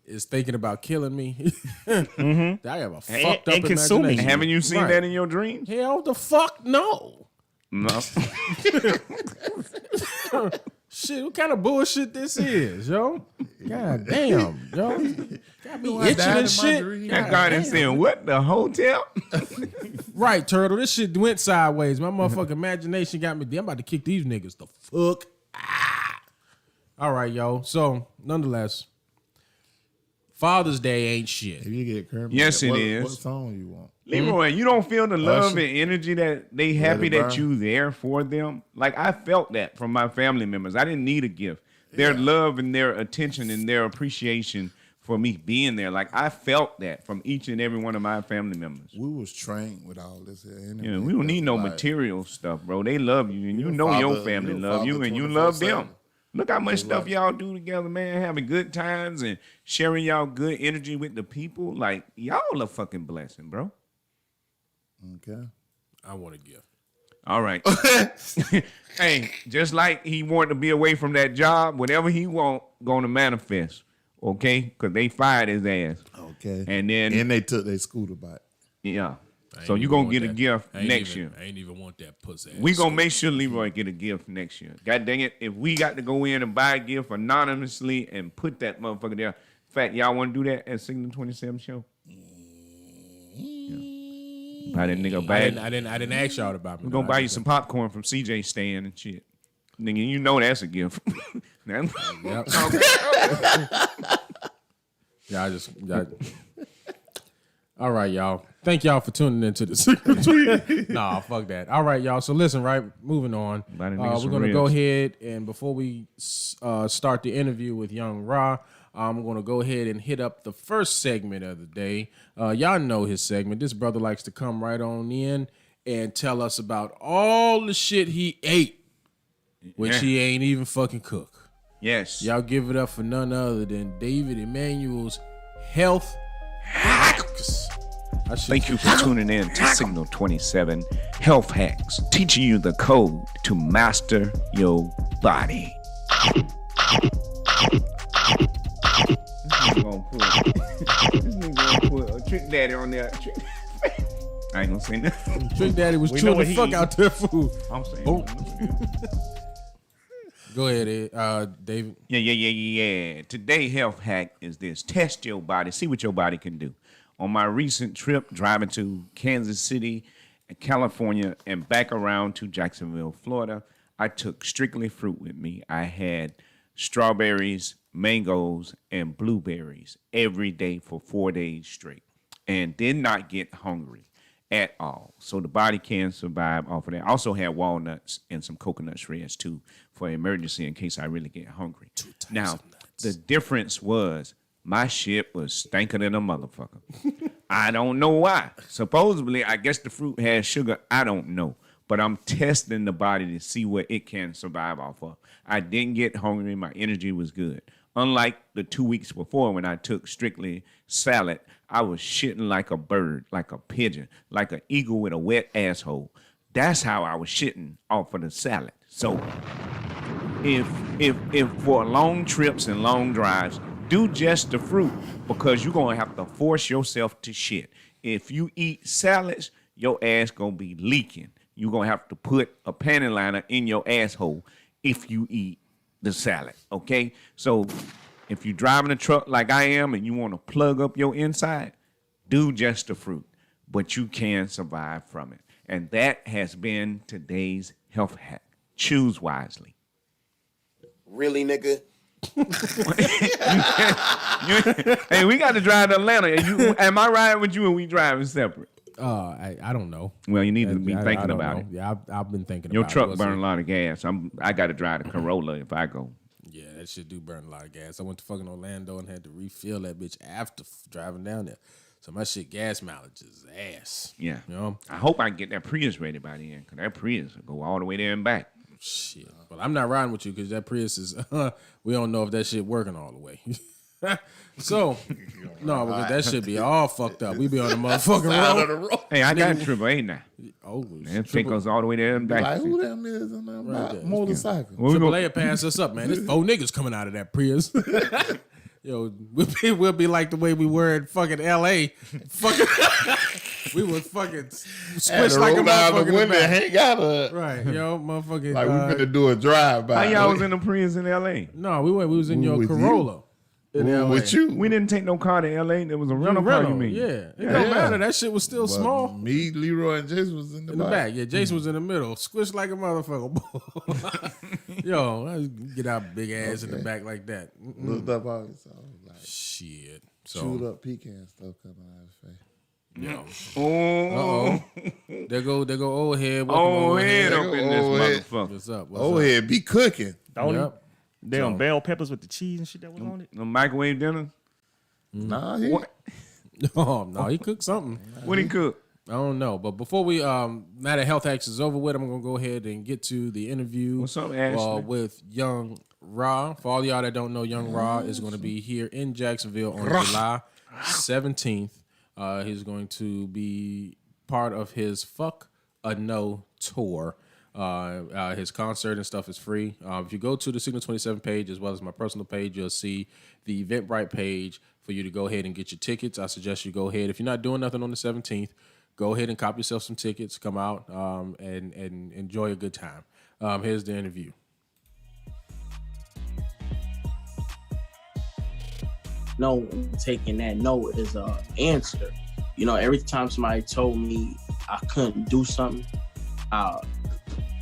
is thinking about killing me. I have a fucked up and consuming. imagination. Haven't you seen Right. that in your dreams? Hell the fuck no. No. Shit, what kind of bullshit this is, yo? God damn, yo. Got me I itching died in and my shit. dream. That guy done saying, what, the hotel? Right, Turtle. This shit went sideways. My motherfucking imagination got me. I'm about to kick these niggas the fuck. All right, yo. So, nonetheless, Father's Day ain't shit. If you get Kermit, Yes, it what, is. What song you want? Leroy, you don't feel the love Usher. and energy that they happy it that burn. you there for them? Like, I felt that from my family members. I didn't need a gift. Their love and their attention and their appreciation for me being there. Like, I felt that from each and every one of my family members. We was trained with all this here. Anyway. You know, we don't need no Like, material stuff, bro. They love you, and you You're a know your father- family you're a love you, father and you love them. 24/7. Look how much It's stuff like- y'all do together, man. Having good times and sharing y'all good energy with the people. Like, y'all a fucking blessing, bro. Okay. I want a gift. All right. Hey, just like he wanted to be away from that job, whatever he want, gonna manifest. Okay? Because they fired his ass. Okay. And then, And they took their scooter bike. yeah. I So ain't you even gonna want get a that. gift I ain't next even- year. I ain't even want that pussy. We ass gonna scooter. make sure Leroy get a gift next year. God dang it. If we got to go in and buy a gift anonymously and put that motherfucker there. In fact, y'all want to do that at Signal 27 show? Yeah. Buy that nigga a I bag. didn't ask y'all about me. We're gonna buy you some popcorn from CJ stand and shit. Nigga, you know that's a gift. Yep. Y'all. All right, y'all. Thank y'all for tuning into this. Nah, fuck that. All right, y'all. So listen, right, moving on. Buy the nigga We're some gonna go ribs. ahead and before we start the interview with Young Ra, I'm gonna go ahead and hit up the first segment of the day. Y'all know his segment. This brother likes to come right on in and tell us about all the shit he ate, which Yeah. he ain't even fucking cook. Yes. Y'all give it up for none other than David Emmanuel's Health Hacks. Thank you for tuning in to Signal 27 Health Hacks, teaching you the code to master your body. This nigga gonna put a Trick Daddy on there. I ain't gonna say nothing. Trick Daddy was We chewing know the what fuck he out that food. I'm saying. Oh. Go ahead, Ed. David. Yeah. Today, health hack is this: test your body, see what your body can do. On my recent trip driving to Kansas City, California, and back around to Jacksonville, Florida, I took strictly fruit with me. I had strawberries, mangoes, and blueberries every day for 4 days straight, and did not get hungry at all. So the body can survive off of that. I also had walnuts and some coconut shreds too for emergency in case I really get hungry. Now, the difference was my shit was stinking than a motherfucker. I don't know why. Supposedly, I guess the fruit has sugar. I don't know. But I'm testing the body to see what it can survive off of. I didn't get hungry. My energy was good. Unlike the 2 weeks before when I took strictly salad, I was shitting like a bird, like a pigeon, like an eagle with a wet asshole. That's how I was shitting off of the salad. So if for long trips and long drives, do just the fruit because you're going to have to force yourself to shit. If you eat salads, your ass going to be leaking. You're going to have to put a panty liner in your asshole if you eat the salad, okay? So if you're driving a truck like I am and you want to plug up your inside, do just the fruit, but you can survive from it. And that has been today's health hack. Choose wisely. Really, nigga? Hey, we got to drive to Atlanta. Am I riding with you and we driving separate? I don't know. Well, you need to be I thinking don't about know. it. Yeah, I've been thinking Your about truck it. We'll burn see. a lot of gas. I got to drive the Corolla if I go. Yeah, that shit do burn a lot of gas. I went to fucking Orlando and had to refill that bitch after driving down there. So my shit gas mileage is ass. Yeah. You know? I hope I can get that Prius ready by the end, because that Prius will go all the way there and back. Shit. But I'm not riding with you because that Prius is. We don't know if that shit working all the way. So, no, because that shit be all fucked up. We be on the motherfucking road. Hey, I got AAA now. Oh, Man, take us all the way there and back. Like, who them is in that there. motorcycle? Well, we AAA pass us up, man. There's 4 niggas coming out of that Prius. Yo, we'll be like the way we were in fucking L.A. Fucking, we was fucking squished like a motherfucker in the back. Hang out Right, yo, motherfucking. like we finna do a drive by. How y'all was in the Prius in L.A.? No, we was in Who your with you? Corolla. In LA. with you. We didn't take no car to L.A. There was a rental car, you mean? Yeah, it don't matter. That shit was still But small. Me, Leroy, and Jason was in the back. Yeah, Jason was in the middle, squished like a motherfucker. Yo, let's get our big ass in the back like that. Looked up all his like Shit. chewed So, up pecan stuff coming out of his face. yo. Oh, There go old head. Welcome, old head up in this Old head. motherfucker. What's up? Oh, yeah, be cooking. Don't Yep. damn bell peppers with the cheese and shit that was on it. The microwave dinner. Nah, he, What? Oh no, he cooked something. What he cook? I don't know. But before we now that Health Hacks is over with, I'm gonna go ahead and get to the interview. What's up, Ashley? With Young Ra. For all y'all that don't know, Young Ra is going to be here in Jacksonville on July 17th. He's going to be part of his Fuck a No tour. His concert and stuff is free. If you go to the Signal 27 page as well as my personal page, you'll see the Eventbrite page for you to go ahead and get your tickets. I suggest you go ahead. If you're not doing nothing on the 17th, go ahead and cop yourself some tickets. Come out and enjoy a good time. Here's the interview. No, taking that no as a answer. You know, every time somebody told me I couldn't do something,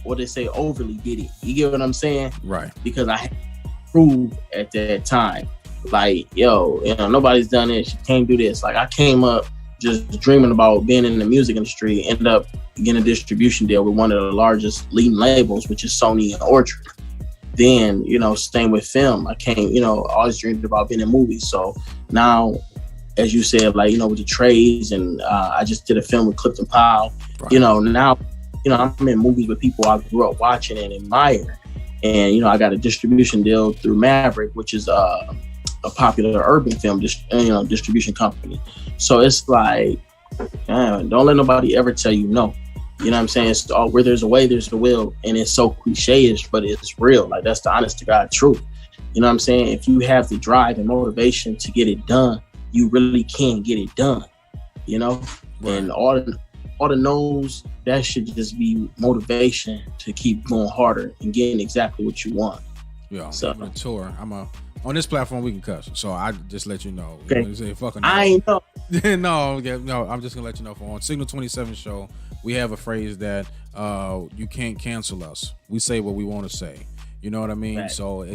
what they say, overly did it. You get what I'm saying? Right. Because I had to prove at that time, like, yo, you know, nobody's done it. You can't do this. Like, I came up just dreaming about being in the music industry, ended up getting a distribution deal with one of the largest leading labels, which is Sony and Orchard. Then, you know, staying with film, I came, you know, always dreamed about being in movies. So now, as you said, like, you know, with the trades, and I just did a film with Clifton Powell. Right. You know, now, you know, I'm in movies with people I grew up watching and admire. And, you know, I got a distribution deal through Maverick, which is a popular urban film distribution company. So it's like, man, don't let nobody ever tell you no. You know what I'm saying? It's all, where there's a way, there's a will. And it's so cliche-ish, but it's real. Like, that's the honest to God truth. You know what I'm saying? If you have the drive and motivation to get it done, you really can get it done. You know? Right. And all the no's, that should just be motivation to keep going harder and getting exactly what you want. Yeah, so I'm on a tour. On this platform we can cuss, so I just let you know. Okay. You know, say, fucking no. I ain't know. no, I'm just gonna let you know. For on Signal 27 show, we have a phrase that you can't cancel us. We say what we want to say. You know what I mean? Right. So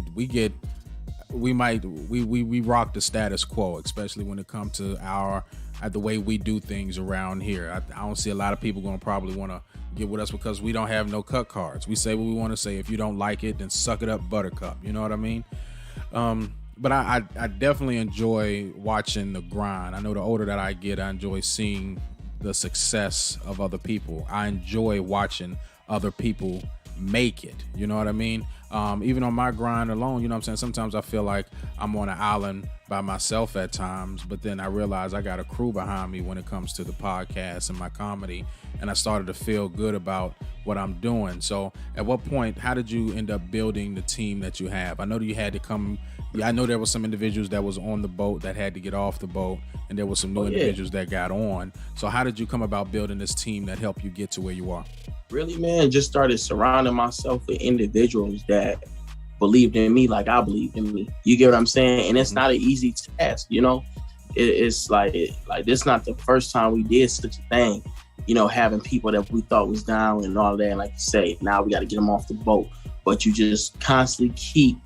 we rock the status quo, especially when it comes to the way we do things around here. I don't see a lot of people gonna probably want to get with us because we don't have no cut cards. We say what we want to say. If you don't like it, then suck it up, buttercup. You know what I mean? But I definitely enjoy watching the grind. I know the older that I get, I enjoy seeing the success of other people. I enjoy watching other people make it. You know what I mean? Even on my grind alone, you know what I'm saying? Sometimes I feel like I'm on an island by myself at times, but then I realize I got a crew behind me when it comes to the podcast and my comedy, and I started to feel good about what I'm doing. So at what point, how did you end up building the team that you have? I know that you had to come. Yeah, I know there were some individuals that was on the boat that had to get off the boat, and there were some new individuals that got on. So how did you come about building this team that helped you get to where you are? Really, man, just started surrounding myself with individuals that believed in me like I believed in me. You get what I'm saying? And it's not an easy task, you know? It's like this is not the first time we did such a thing, you know, having people that we thought was down and all that. And like you say, now we got to get them off the boat. But you just constantly keep,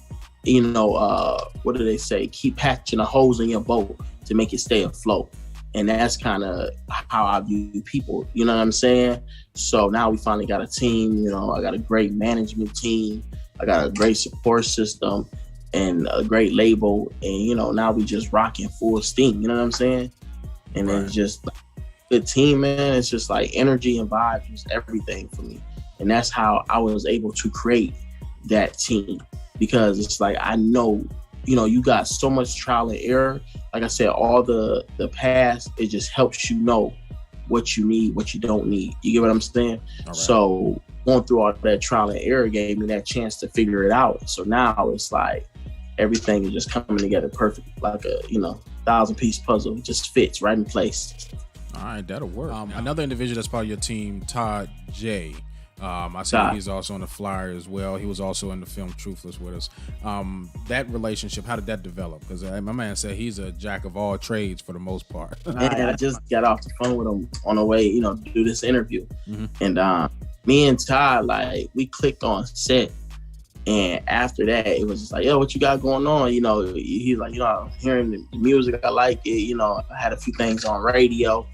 you know, what do they say? Keep patching the holes in your boat to make it stay afloat. And that's kind of how I view people, you know what I'm saying? So now we finally got a team, you know, I got a great management team. I got a great support system and a great label. And, you know, now we just rocking full steam, you know what I'm saying? And It's just a good team, man. It's just like energy and vibes, just everything for me. And that's how I was able to create that team, because it's like, I know, you know, you got so much trial and error. Like I said, all the past, it just helps you know what you need, what you don't need. You get what I'm saying? Right. So going through all that trial and error gave me that chance to figure it out. So now it's like everything is just coming together perfect, like a, you know, 1,000-piece puzzle. It just fits right in place. All right, that'll work. Another individual that's part of your team, Todd J. I see he's also on the flyer as well. He was also in the film Truthless with us. That relationship, how did that develop? Because my man said he's a jack of all trades for the most part. I just got off the phone with him on the way, you know, to do this interview. And me and Todd, like, we clicked on set. And after that, it was just like, yo, what you got going on? You know, he's like, you know, I'm hearing the music, I like it. You know, I had a few things on radio.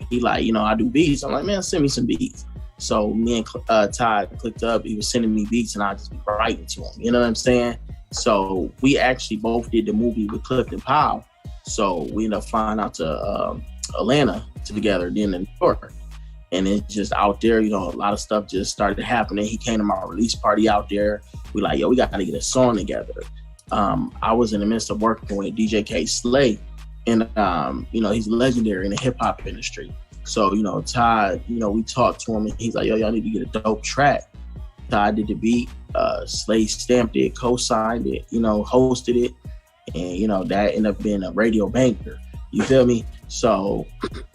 He like, you know, I do beats. I'm like, man, send me some beats. So me and Todd clicked up. He was sending me beats, and I just be writing to him. You know what I'm saying? So we actually both did the movie with Clifton Powell. So we ended up flying out to Atlanta together, then in New York. And it's just out there, you know, a lot of stuff just started happening. He came to my release party out there. We like, yo, we got to get a song together. I was in the midst of working with DJ K Slay, and you know, he's legendary in the hip hop industry. So, you know, Todd, you know, we talked to him, and he's like, yo, y'all need to get a dope track. Todd did the beat, Slay stamped it, co-signed it, you know, hosted it. And, you know, that ended up being a radio banker. You feel me? So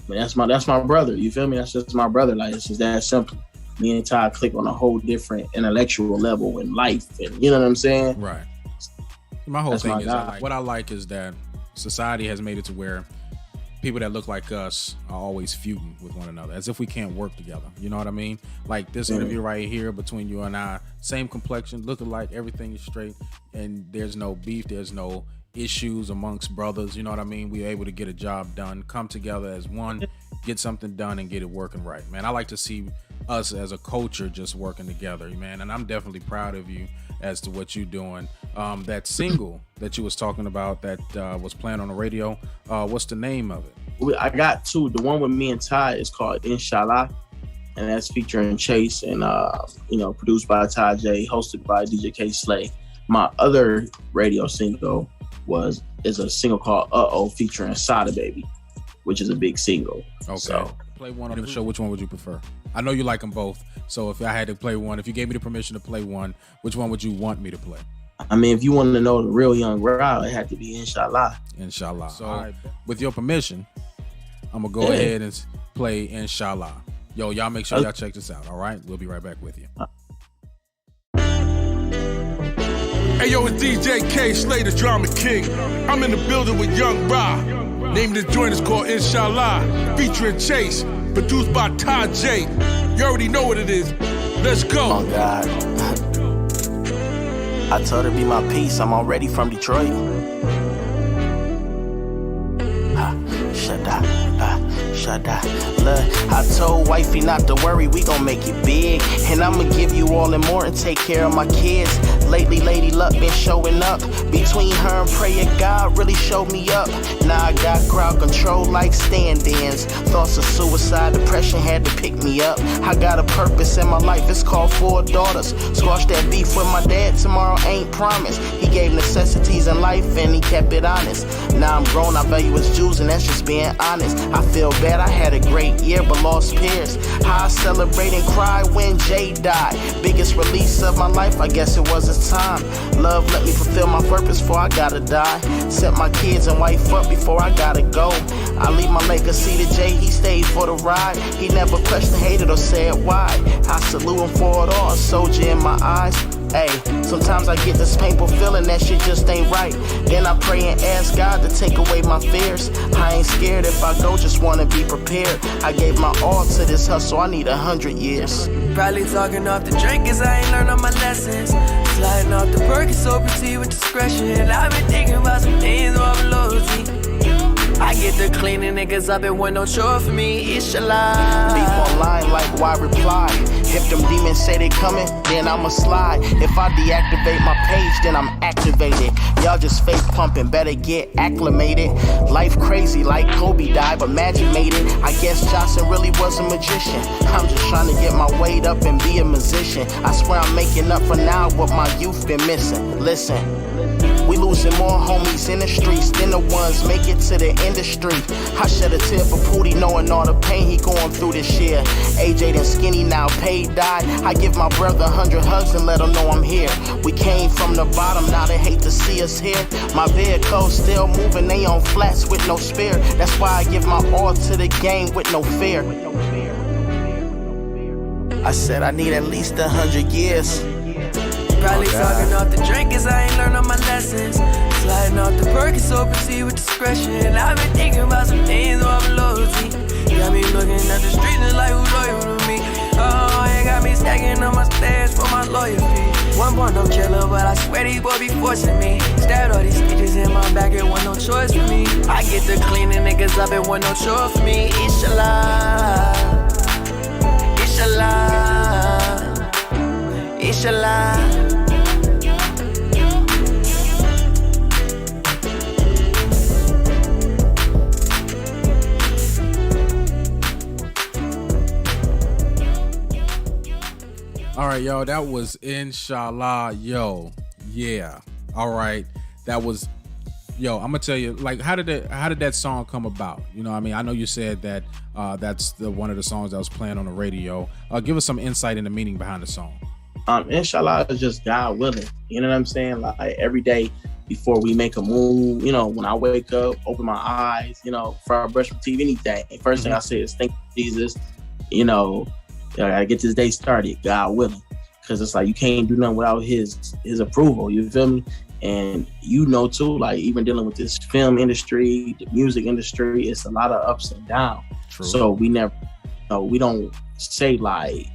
that's my brother. You feel me? That's just my brother. Like, it's just that simple. Me and Todd click on a whole different intellectual level in life. And you know what I'm saying? Right. My whole thing is, what I like is that society has made it to where people that look like us are always feuding with one another, as if we can't work together. You know what I mean? Like this interview right here between you and I, same complexion, looking like everything is straight, and there's no beef, there's no issues amongst brothers. You know what I mean? We're able to get a job done, come together as one, get something done, and get it working right, man. I like to see us as a culture just working together, man, and I'm definitely proud of you as to what you're doing. That single that you was talking about that was playing on the radio, what's the name of it? I got two. The one with me and Ty is called Inshallah, and that's featuring Chase and you know, produced by Ty J, hosted by DJ K Slay. My other radio single is a single called Uh-Oh featuring Sada Baby, which is a big single. Okay. So, play one on the show. Which one would you prefer? I know you like them both. So if I had to play one, if you gave me the permission to play one, which one would you want me to play? I mean, if you wanted to know the real Young Rao, it had to be Inshallah. Inshallah. So with your permission, I'm going to go ahead and play Inshallah. Yo, y'all make sure y'all check this out, all right? We'll be right back with you. Hey, yo, it's DJ K Slay, the Drama King. I'm in the building with Young Ra. Name of the joint is called Inshallah, featuring Chase, produced by Todd J. You already know what it is. Let's go. Oh, God. I told her be my piece. I'm already from Detroit. Shut up. Look, I told wifey not to worry, we gon' make it big. And I'ma give you all and more and take care of my kids. Lately, Lady Luck been showing up. Between her and prayer, God really showed me up. Now I got crowd control like stand-ins. Thoughts of suicide, depression had to pick me up. I got a purpose in my life, it's called 4 daughters. Squash that beef with my dad, tomorrow ain't promised. He gave necessities in life and he kept it honest. Now I'm grown, I value his jewels and that's just being honest. I feel bad, I had a great year but lost peers. How I celebrate and cry when Jay died. Biggest release of my life, I guess it was his time. Love let me fulfill my purpose before I gotta die. Set my kids and wife up before I gotta go. I leave my legacy to Jay, he stayed for the ride. He never questioned, hated or said why. I salute him for it all, a soldier in my eyes. Hey, sometimes I get this painful feeling that shit just ain't right. Then I pray and ask God to take away my fears. I ain't scared if I go, just wanna be prepared. I gave my all to this hustle, I need 100 years. Probably talking off the drink cause I ain't learned all my lessons. Sliding off the perk is so proceed with discretion. I've been thinking about some things of loyalty. I get the cleaning niggas up and when don't show up for me, Inshallah. Beef online like why reply? If them demons say they coming, then I'ma slide. If I deactivate my page, then I'm activated. Y'all just fake pumping, better get acclimated. Life crazy like Kobe died, but Magic made it. I guess Johnson really was a magician. I'm just trying to get my weight up and be a musician. I swear I'm making up for now what my youth been missing. Listen, we losing more homies in the streets than the ones make it to the industry. I shed a tear for Pootie knowing all the pain he going through this year. AJ done skinny now, paid died. I give my brother 100 hugs and let him know I'm here. We came from the bottom, now they hate to see us here. My vehicle still moving, they on flats with no spare. That's why I give my all to the game with no fear. I said I need at least 100 years. Probably talking off the drink cause I ain't learned all my lessons. Sliding off the perk is so proceed with discretion. I've been thinking about some things of loyalty. Got me looking at the streets and like who's loyal to me. Oh, it got me stacking on my stairs for my loyalty. 1.0 killer, but I swear these boys be forcing me. Stabbed all these stitches in my back, it wasn't no choice for me. I get to cleaning niggas up, it wasn't no chore for me. Inshallah, inshallah, inshallah. All right, y'all, that was Inshallah. Yo, yeah. All right, that was, yo, I'm gonna tell you, like, how did that song come about? You know what I mean? I know you said that that's one of the songs that was playing on the radio. Give us some insight in the meaning behind the song. Inshallah is just God willing. You know what I'm saying? Like, every day before we make a move, you know, when I wake up, open my eyes, you know, before I brush my teeth, anything, first thing I say is thank you, Jesus. You know, I gotta get this day started, God willing. Because it's like you can't do nothing without his approval, you feel me? And you know too, like even dealing with this film industry, the music industry, it's a lot of ups and downs. True. So we never, we don't say like,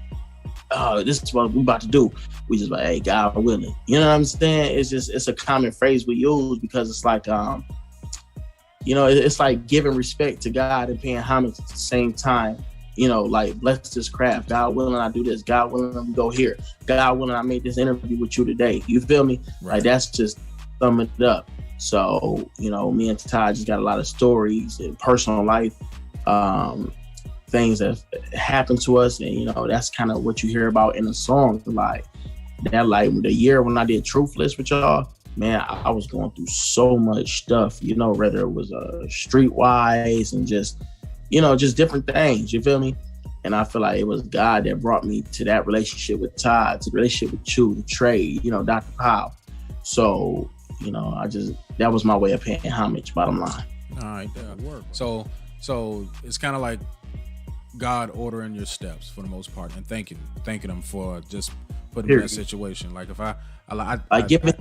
oh, this is what we about to do. We just like, hey, God willing. You know what I'm saying? It's a common phrase we use because it's like, you know, it's like giving respect to God and paying homage at the same time. You know, like, bless this craft. God willing, I do this. God willing, we go here. God willing, I made this interview with you today. You feel me? Right. Like, that's just summing it up. So, you know, me and Ty just got a lot of stories in personal life, things that happened to us. And, you know, that's kind of what you hear about in the song. Like, that, like, the year when I did Truthless with y'all, man, I was going through so much stuff, you know, whether it was streetwise and just, you know, just different things, you feel me? And I feel like it was God that brought me to that relationship with Todd, to the relationship with you, the trade, you know, Dr. Powell. So, you know, that was my way of paying homage, bottom line. All right, that worked. So it's kind of like God ordering your steps for the most part and thanking him for just putting me in that situation. Like if I give it.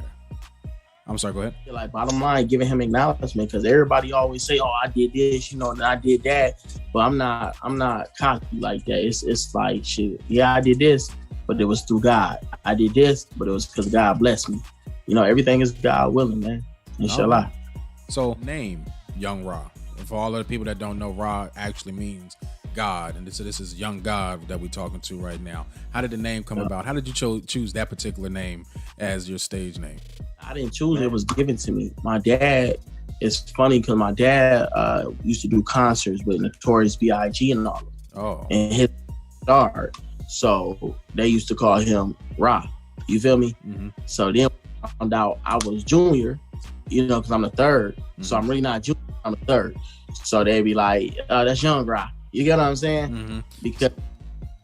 I'm sorry, go ahead. Like, bottom line, giving him acknowledgement, because everybody always say, oh, I did this, you know, and I did that. But I'm not cocky like that. It's like, shit, yeah, I did this, but it was through God. I did this, but it was because God blessed me. You know, everything is God willing, man. Inshallah. So, name Young Ra. And for all of the people that don't know, Ra actually means God. And this is Young God that we're talking to right now. How did the name come about? How did you choose that particular name as your stage name? I didn't choose it. It was given to me. My dad, it's funny because my dad used to do concerts with Notorious B.I.G. and all of them. Oh. And his star. So they used to call him Ra. You feel me? Mm-hmm. So then I found out I was junior, you know, because I'm the third. Mm-hmm. So I'm really not junior, I'm the third. So they'd be like, that's Young Ra. You get what I'm saying? Mm-hmm. Because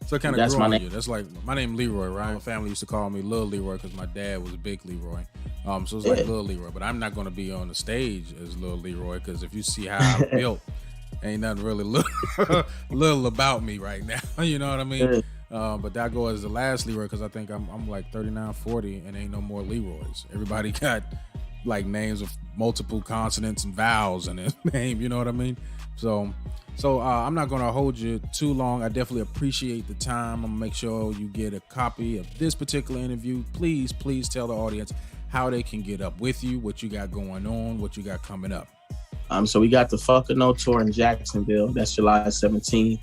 so kind of that's my name. You. That's like my name Leroy, right? My family used to call me Lil Leroy because my dad was Big Leroy. So it's like Lil Leroy, but I'm not going to be on the stage as Lil Leroy because if you see how I'm built, ain't nothing really little about me right now. You know what I mean? But that goes as the last Leroy because I think I'm like 39, 40, and ain't no more Leroys. Everybody got like names with multiple consonants and vowels in his name. You know what I mean? So I'm not going to hold you too long. I definitely appreciate the time. I'm going to make sure you get a copy of this particular interview. Please tell the audience how they can get up with you, what you got going on, what you got coming up. So we got the Fuck or No tour in Jacksonville. That's July 17th.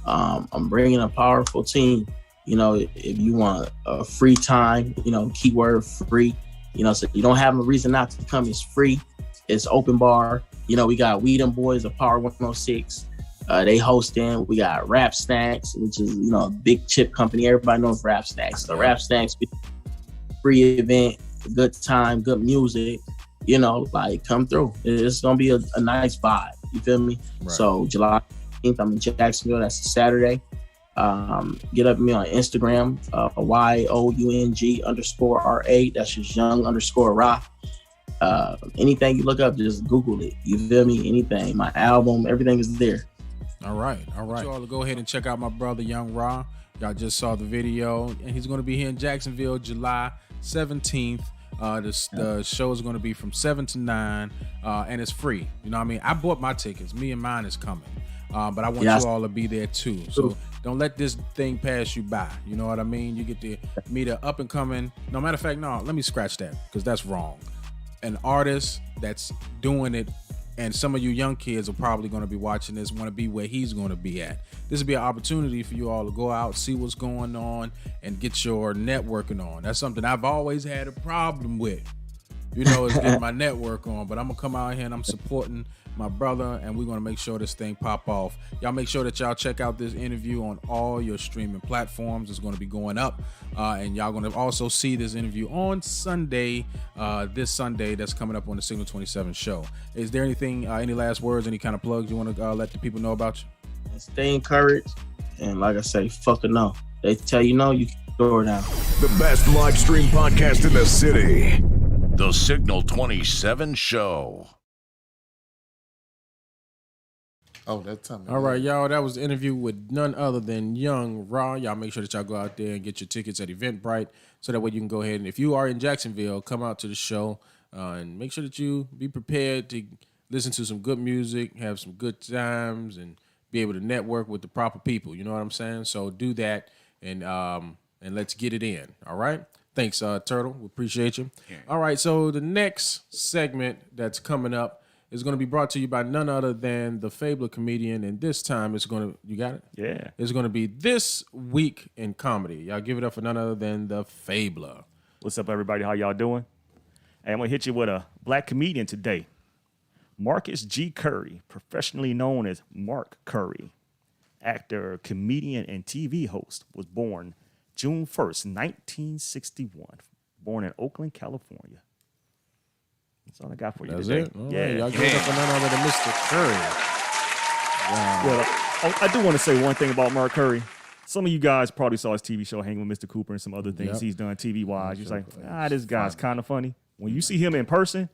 I'm bringing a powerful team. You know, if you want a free time, you know, keyword free, you know, so you don't have a reason not to come. It's free. It's open bar. You know, we got Weed and Boys of Power 106. They hosting. We got Rap Snacks, which is, you know, a big chip company. Everybody knows Rap Snacks. So Rap Snacks, free event, good time, good music. You know, like, come through. It's gonna be a nice vibe. You feel me? Right. So July 18th, I'm in Jacksonville. That's a Saturday. Get up with me on Instagram, YOUNG_RA. That's just young_Ra. Anything you look up, just Google it. You feel me? Anything. My album, everything is there. All right. You all go ahead and check out my brother Young Ra. Y'all just saw the video, and he's going to be here in Jacksonville July 17th. The show is going to be from 7 to 9, and it's free. You know what I mean? I bought my tickets. Me and mine is coming. But I want you all to be there too. So don't let this thing pass you by. You know what I mean? You get to meet an up and coming. No, matter of fact, no, let me scratch that because that's wrong. An artist that's doing it, and some of you young kids are probably going to be watching this, want to be where he's going to be at. This will be an opportunity for you all to go out, see what's going on, and get your networking on. That's something I've always had a problem with. You know, is getting my network on, but I'm going to come out here and I'm supporting my brother, and we're going to make sure this thing pop off. Y'all make sure that y'all check out this interview on all your streaming platforms. It's going to be going up, and y'all going to also see this interview on Sunday, this Sunday that's coming up on the Signal 27 show. Is there anything, any last words, any kind of plugs you want to let the people know about you? Stay encouraged, and like I say, fuck a no. They tell you no, you can throw it down. The best live stream podcast in the city. The Signal 27 Show. Oh, that's time. All right, y'all. That was the interview with none other than Young Ra. Y'all make sure that y'all go out there and get your tickets at Eventbrite, so that way you can go ahead and, if you are in Jacksonville, come out to the show and make sure that you be prepared to listen to some good music, have some good times, and be able to network with the proper people. You know what I'm saying? So do that, and let's get it in. All right. Thanks, Turtle. We appreciate you. Yeah. All right. So the next segment that's coming up is going to be brought to you by none other than the Fabler comedian, and this time it's going to, you got it? Yeah. It's going to be This Week in Comedy. Y'all give it up for none other than the Fabler. What's up, everybody? How y'all doing? Hey, I'm going to hit you with a black comedian today. Marcus G. Curry, professionally known as Mark Curry, actor, comedian, and TV host, was born June 1st, 1961. Born in Oakland, California. That's all I got for you That's today. it? All Yeah. right. Y'all give it up for none other than Mr. Curry. Wow. Well, I do want to say one thing about Mark Curry. Some of you guys probably saw his TV show, Hanging with Mr. Cooper, and some other things he's done TV-wise. You're like, this guy's kind of funny. When you see him in person,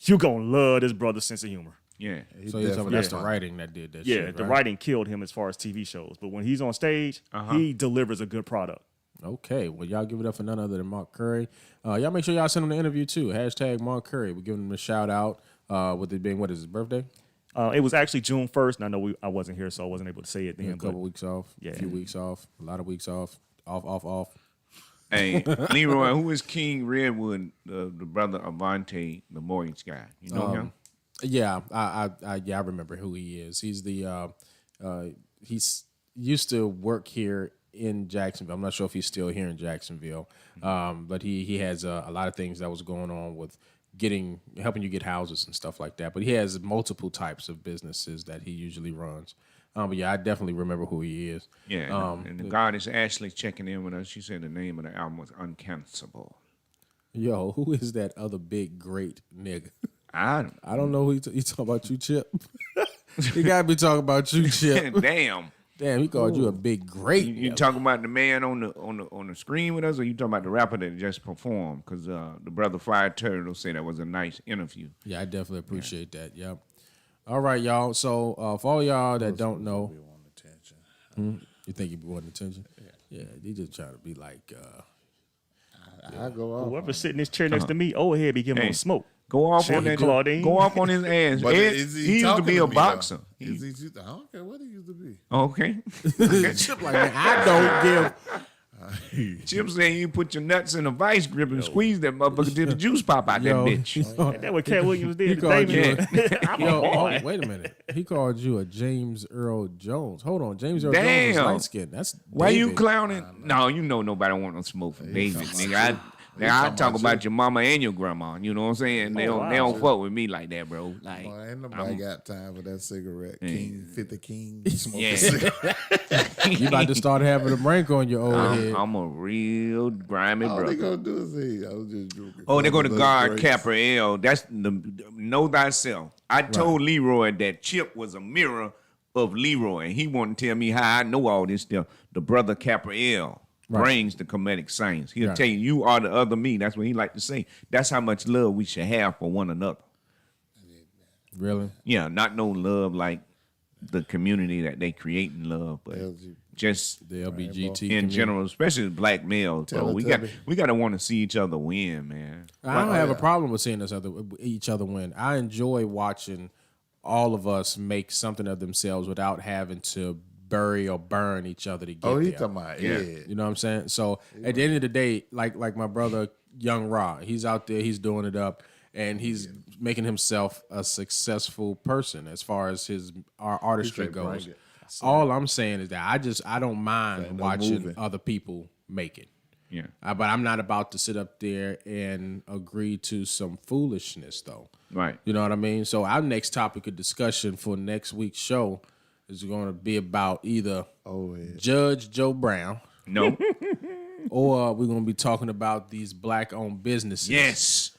you're going to love this brother's sense of humor. Yeah. So you're talking that's the writing that did that shit, Yeah, the writing killed him as far as TV shows. But when he's on stage, he delivers a good product. Okay, well, y'all give it up for none other than Mark Curry. Y'all make sure y'all send him the interview, too. Hashtag Mark Curry. We're giving him a shout-out with it being, what is his birthday? It was actually June 1st, and I know I wasn't here, so I wasn't able to say it then. A couple weeks off, a few weeks off, a lot of weeks off, off. Hey, Leroy, who is King Redwood, the brother of Vontae, the mortgage guy? You know him? Yeah, I remember who he is. He's the he's used to work here in Jacksonville. I'm not sure if he's still here in Jacksonville, but he has a lot of things that was going on with helping you get houses and stuff like that. But he has multiple types of businesses that he usually runs. But yeah, I definitely remember who he is. Yeah, and the goddess Ashley checking in with us. She said the name of the album was Uncancelable. Yo, who is that other big great nigga? I don't know who he talking about. You, Chip? He gotta be talking about you, Chip. Damn, he called you a big great. You talking about the man on the screen with us, or you talking about the rapper that just performed? Because the brother Fried Turtle said that was a nice interview. Yeah, I definitely appreciate that. Yep. All right, y'all. So for all y'all that don't know, you think he wanting attention? Yeah, he just trying to be like. I go off. Whoever's sitting in this chair next to me, ahead be giving him smoke. Go off on that. Claudine. Go off on his ass. But Ed, is he used to be a boxer. I don't care what he used to be. Okay. Chip like that. I don't give. Chip saying you put your nuts in a vice grip and squeeze that motherfucker till the juice pop out that bitch. Ain't that what Cat Williams did to called you David? I'm a boy. wait a minute. He called you a James Earl Jones. Hold on, James Earl Jones is Damn. light skinned. That's Why you David. clowning? No, you know nobody want no smoke from David, nigga. I talk about your mama and your grandma. You know what I'm saying? They don't fuck with me like that, bro. Like, Boy, ain't nobody got time for that cigarette. Yeah. King 50 King smoking Yeah. cigarette. You about to start having a rank on your old head. I'm a real grimy All brother. they gonna do is I was just joking. Oh, they're going to Little guard breaks. Capriel. That's the know thyself. I told Leroy that Chip was a mirror of Leroy. He wanted to tell me how I know all this stuff. The brother Capriel brings the comedic science. He'll tell you, you are the other me. That's what he like to say. That's how much love we should have for one another. Really? Yeah, not no love like the community that they create in love, but just the LBGT in community. general, especially black males. Bro. We got to want to see each other win, man. I don't have a problem with seeing each other win. I enjoy watching all of us make something of themselves without having to bury or burn each other to get Oh, he there. talking about You know what I'm saying? So at the end of the day, like my brother Young Ra, he's out there, he's doing it up, and he's making himself a successful person as far as our artistry goes. All I'm saying is that I don't mind watching other people make it. Yeah. But I'm not about to sit up there and agree to some foolishness, though. Right. You know what I mean? So our next topic of discussion for next week's show is going to be about either Judge Joe Brown. No. Or we're going to be talking about these black-owned businesses. Yes.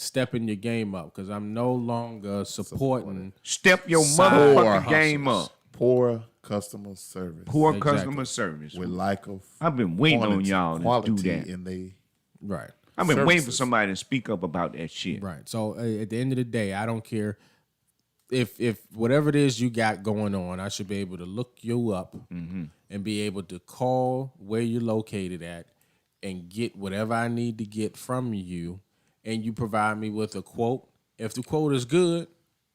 Stepping your game up, because I'm no longer supporting. Step your side motherfucking hustles. game up. Poor customer service. Poor customer service. With lack of I've been waiting on y'all to quality do that. in they Right. I've been waiting for services. somebody to speak up about that shit. Right. So at the end of the day, I don't care if whatever it is you got going on, I should be able to look you up and be able to call where you're located at and get whatever I need to get from you, and you provide me with a quote. If the quote is good,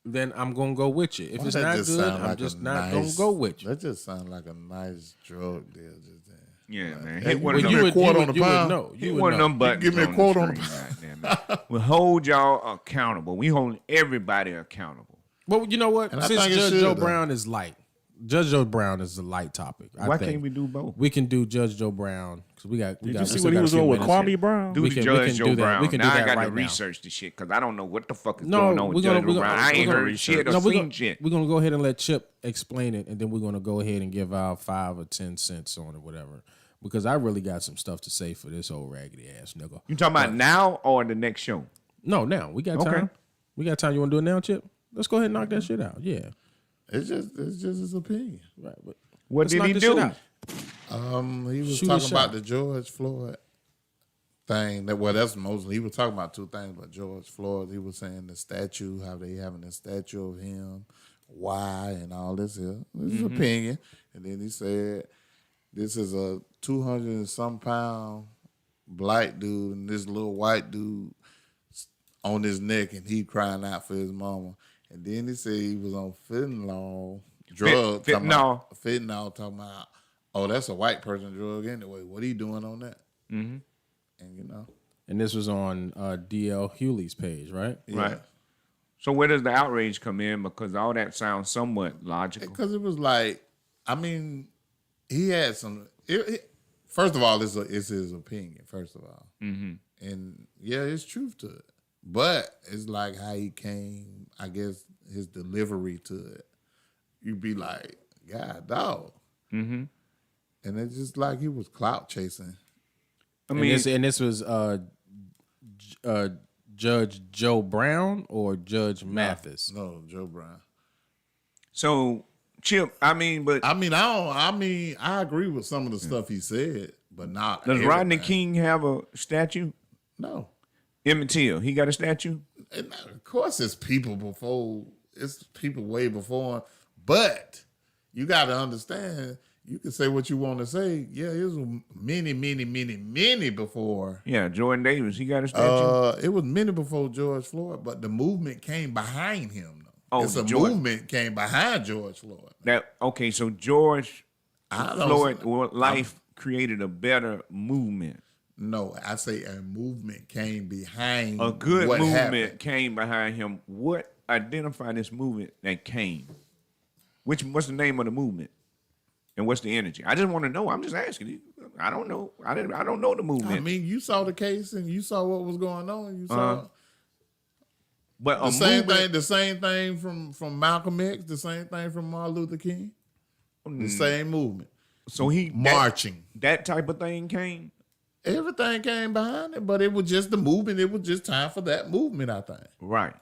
then I'm gonna go with you. If Why it's that not just good, sound I'm like just a not nice- gonna go with you. That just sounds like a nice drug deal. Just then. Yeah, man. Hey, Hit one of give them. me a quote on the you would pound. know. Hit one of them buttons. Give me a on quote the on the screen, goddamn it. We hold y'all accountable. We hold everybody accountable. Well, you know what? And I Since think it Judge should, Joe though. Brown is light, Judge Joe Brown is a light topic. Why can't we do both? We can do Judge Joe Brown because we got. Did you see what he was doing with Kwame Brown? Do We the can- we Judge can Joe do that. Brown. We can do now I that got right to now. research the shit because I don't know what the fuck is No, going on with we're gonna- Judge we're Joe gonna- Brown. I ain't we're heard gonna- shit or No, we're seen gonna, shit. we're gonna go ahead and let Chip explain it, and then we're gonna go ahead and give our 5 or 10 cents on it, whatever. Because I really got some stuff to say for this old raggedy ass nigga. You talking about now or the next show? No, now we got Okay. time. We got time. You want to do it now, Chip? Let's go ahead and knock that shit out. Yeah. It's just his opinion. Right. But What let's did knock he this shit do? out. He was Shoot a talking shot. about the George Floyd thing. That's mostly he was talking about two things. But George Floyd, he was saying the statue, how they having a statue of him, why, and all this here. This is his opinion. And then he said, this is a 200 and some pound black dude and this little white dude on his neck, and he crying out for his mama. And then he said he was on fentanyl drug. Fentanyl talking about, oh, that's a white person drug anyway. What he doing on that? Mm-hmm. And you know, And this was on DL Hewley's page, right? Right. So where does the outrage come in? Because all that sounds somewhat logical. because it was like, I mean, he had some. First of all, it's his opinion. First of all, and yeah, it's truth to it. But it's like how he came. I guess his delivery to it. You'd be like, God, dog. Mm-hmm. And it's just like he was clout chasing. I mean, and this was Judge Joe Brown or Judge Mathis? No, Joe Brown. so Chip, I agree with some of the stuff he said, but not. does Rodney everything. King have a statue? No. Emmett Till, he got a statue? And of course, it's people before. It's people way before him. But you got to understand. You can say what you want to say. Yeah, it was many before. Yeah, Jordan Davis, he got a statue. It was many before George Floyd, but the movement came behind him. Though. Oh, it's a George- movement came behind George Floyd. So George I don't- Floyd life created a better movement. No, I say a movement came behind. A good what movement happened. came behind him. What identified this movement that came? What's the name of the movement? And what's the energy? I just want to know. I'm just asking you. I don't know. I don't know the movement. I mean, you saw the case and you saw what was going on. You saw but the same thing from Malcolm X, the same thing from Martin Luther King. The same movement. So he marching. That type of thing came. Everything came behind it, but it was just the movement. It was just time for that movement, I think. Right.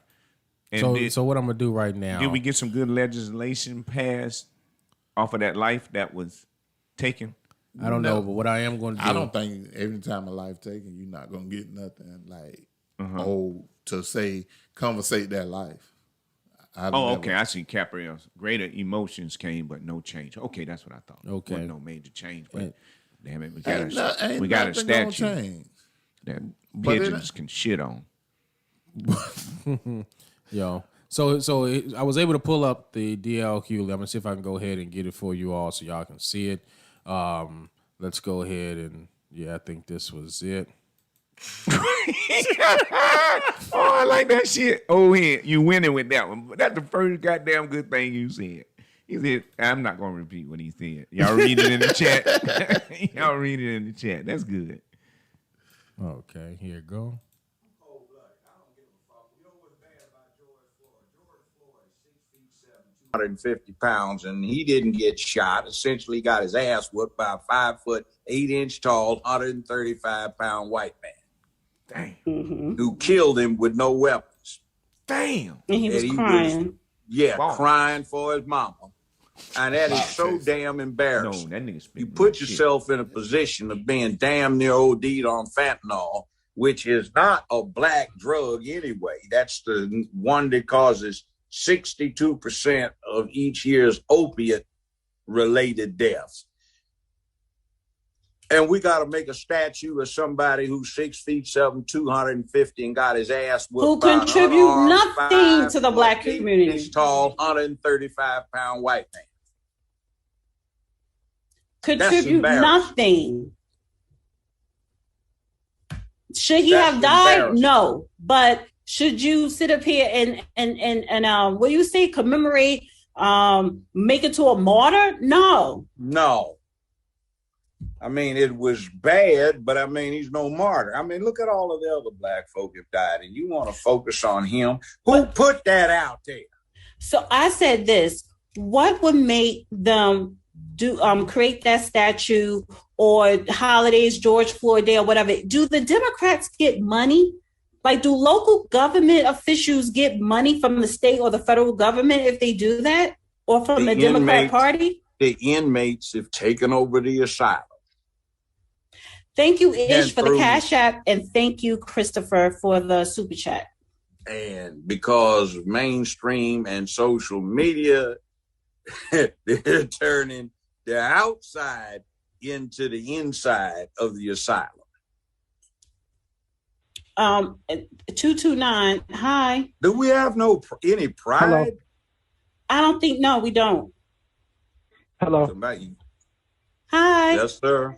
And so what I'm gonna do right now? Did we get some good legislation passed off of that life that was taken? I don't know, but what I am going to do. I don't think every time a life taken, you're not gonna get nothing like to say conversate that life. Okay. I see Capriel's greater emotions came, but no change. Okay, that's what I thought. Okay, wasn't no major change, but damn it, we ain't got a nothing statue gonna change. that pigeons can shit on. Yo, so I was able to pull up the DLQ. I'm gonna see if I can go ahead and get it for you all so y'all can see it. Let's go ahead and I think this was it. Oh, I like that shit. Oh, you winning with that one. That's the first goddamn good thing you said. He said, I'm not going to repeat what he said. Y'all read it in the chat. Y'all read it in the chat. That's good. Okay, here you go. 150 pounds, and he didn't get shot. Essentially got his ass whooped by a 5'8" tall, 135 pound white man. Damn. Who killed him with no weapons. Damn. And he was crying. Crying for his mama. And that is so damn embarrassing. No, that nigga you put yourself in a position of being damn near OD'd on fentanyl, which is not a black drug anyway. That's the one that causes 62% of each year's opiate-related deaths. And we got to make a statue of somebody who's 6'7", 250, and got his ass whooped. Who by contribute nothing to the black community. He's tall, 135-pound white man. Contribute nothing. Should he have died? No, but should you sit up here and what do you say? Commemorate, make it to a martyr? No. No. I mean, it was bad, but I mean, he's no martyr. I mean, look at all of the other black folk have died, and you want to focus on him. Who put that out there? So I said this: what would make them do create that statue or holidays, George Floyd Day or whatever? Do the Democrats get money? Like, do local government officials get money from the state or the federal government if they do that, or from the Democrat Party? The inmates have taken over the asylum. Thank you, Ish, for the Cash App, and thank you, Christopher, for the Super Chat. And because of mainstream and social media, they're turning the outside into the inside of the asylum. 229, hi. Do we have any pride? Hello. I don't think, no, we don't. Hello. Somebody. Hi. Yes, sir.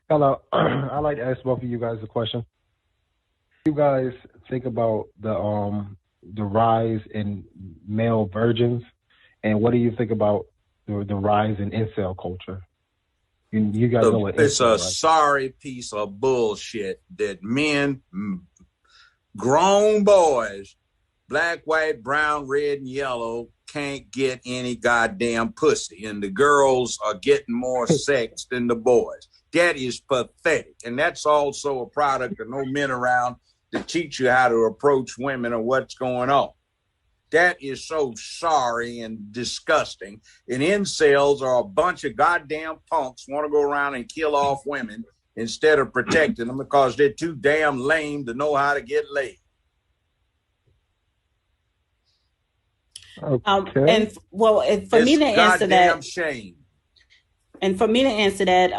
Hello. I'd like to ask both of you guys a question. You guys think about the rise in male virgins, and what do you think about the rise in incel culture? You guys know what it's incel, a sorry piece of bullshit that men, grown boys, black, white, brown, red, and yellow, can't get any goddamn pussy, and the girls are getting more sex than the boys. That is pathetic, and that's also a product of no men around to teach you how to approach women or what's going on. That is so sorry and disgusting. And incels are a bunch of goddamn punks want to go around and kill off women instead of protecting them because they're too damn lame to know how to get laid. And well, for me to answer that, shame. And for me to answer that,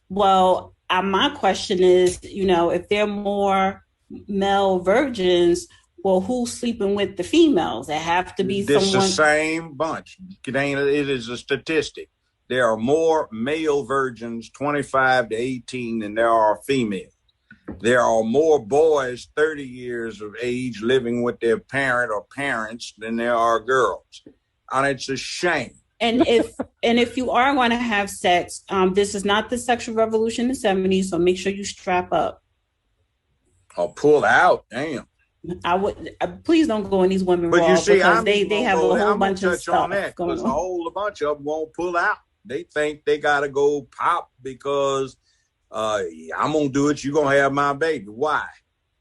my question is, if there are more male virgins, well, who's sleeping with the females? That have to be This someone. the same bunch. It is a statistic. there are more male virgins 25 to 18 than there are females. There are more boys 30 years of age living with their parent or parents than there are girls. And it's a shame. And if you are going to have sex, this is not the sexual revolution in the 70s, so make sure you strap up. Or pull out, damn. I would please don't go in these women But raw you see, because they have a whole bunch of stuff going on. A whole bunch of them won't pull out. They think they gotta go pop because I'm gonna do it. You're gonna have my baby. Why?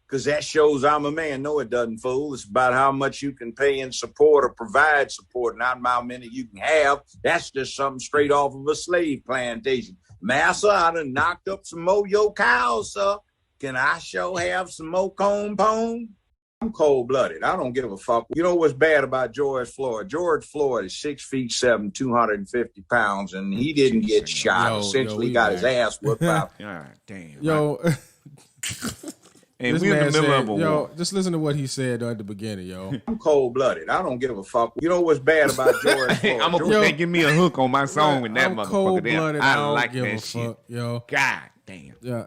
Because that shows I'm a man. No, it doesn't, fool. It's about how much you can pay in support or provide support, not how many you can have. That's just something straight off of a slave plantation. Massa, I done knocked up some more your cows, sir. Can I sure have some more comb pone? I'm cold-blooded. I don't give a fuck. You know what's bad about George Floyd? George Floyd is 6'7", 250 pounds, and he didn't get shot. Essentially got his ass whipped out. God damn. Yo. And This we're in man the middle said, of a yo, war. just listen to what he said at the beginning, yo. I'm cold-blooded. I don't give a fuck. You know what's bad about George Floyd? I'm gonna put give me a hook on my song with that I'm motherfucker cold-blooded. there. I don't like give a that shit. fuck, yo. God damn. Yeah.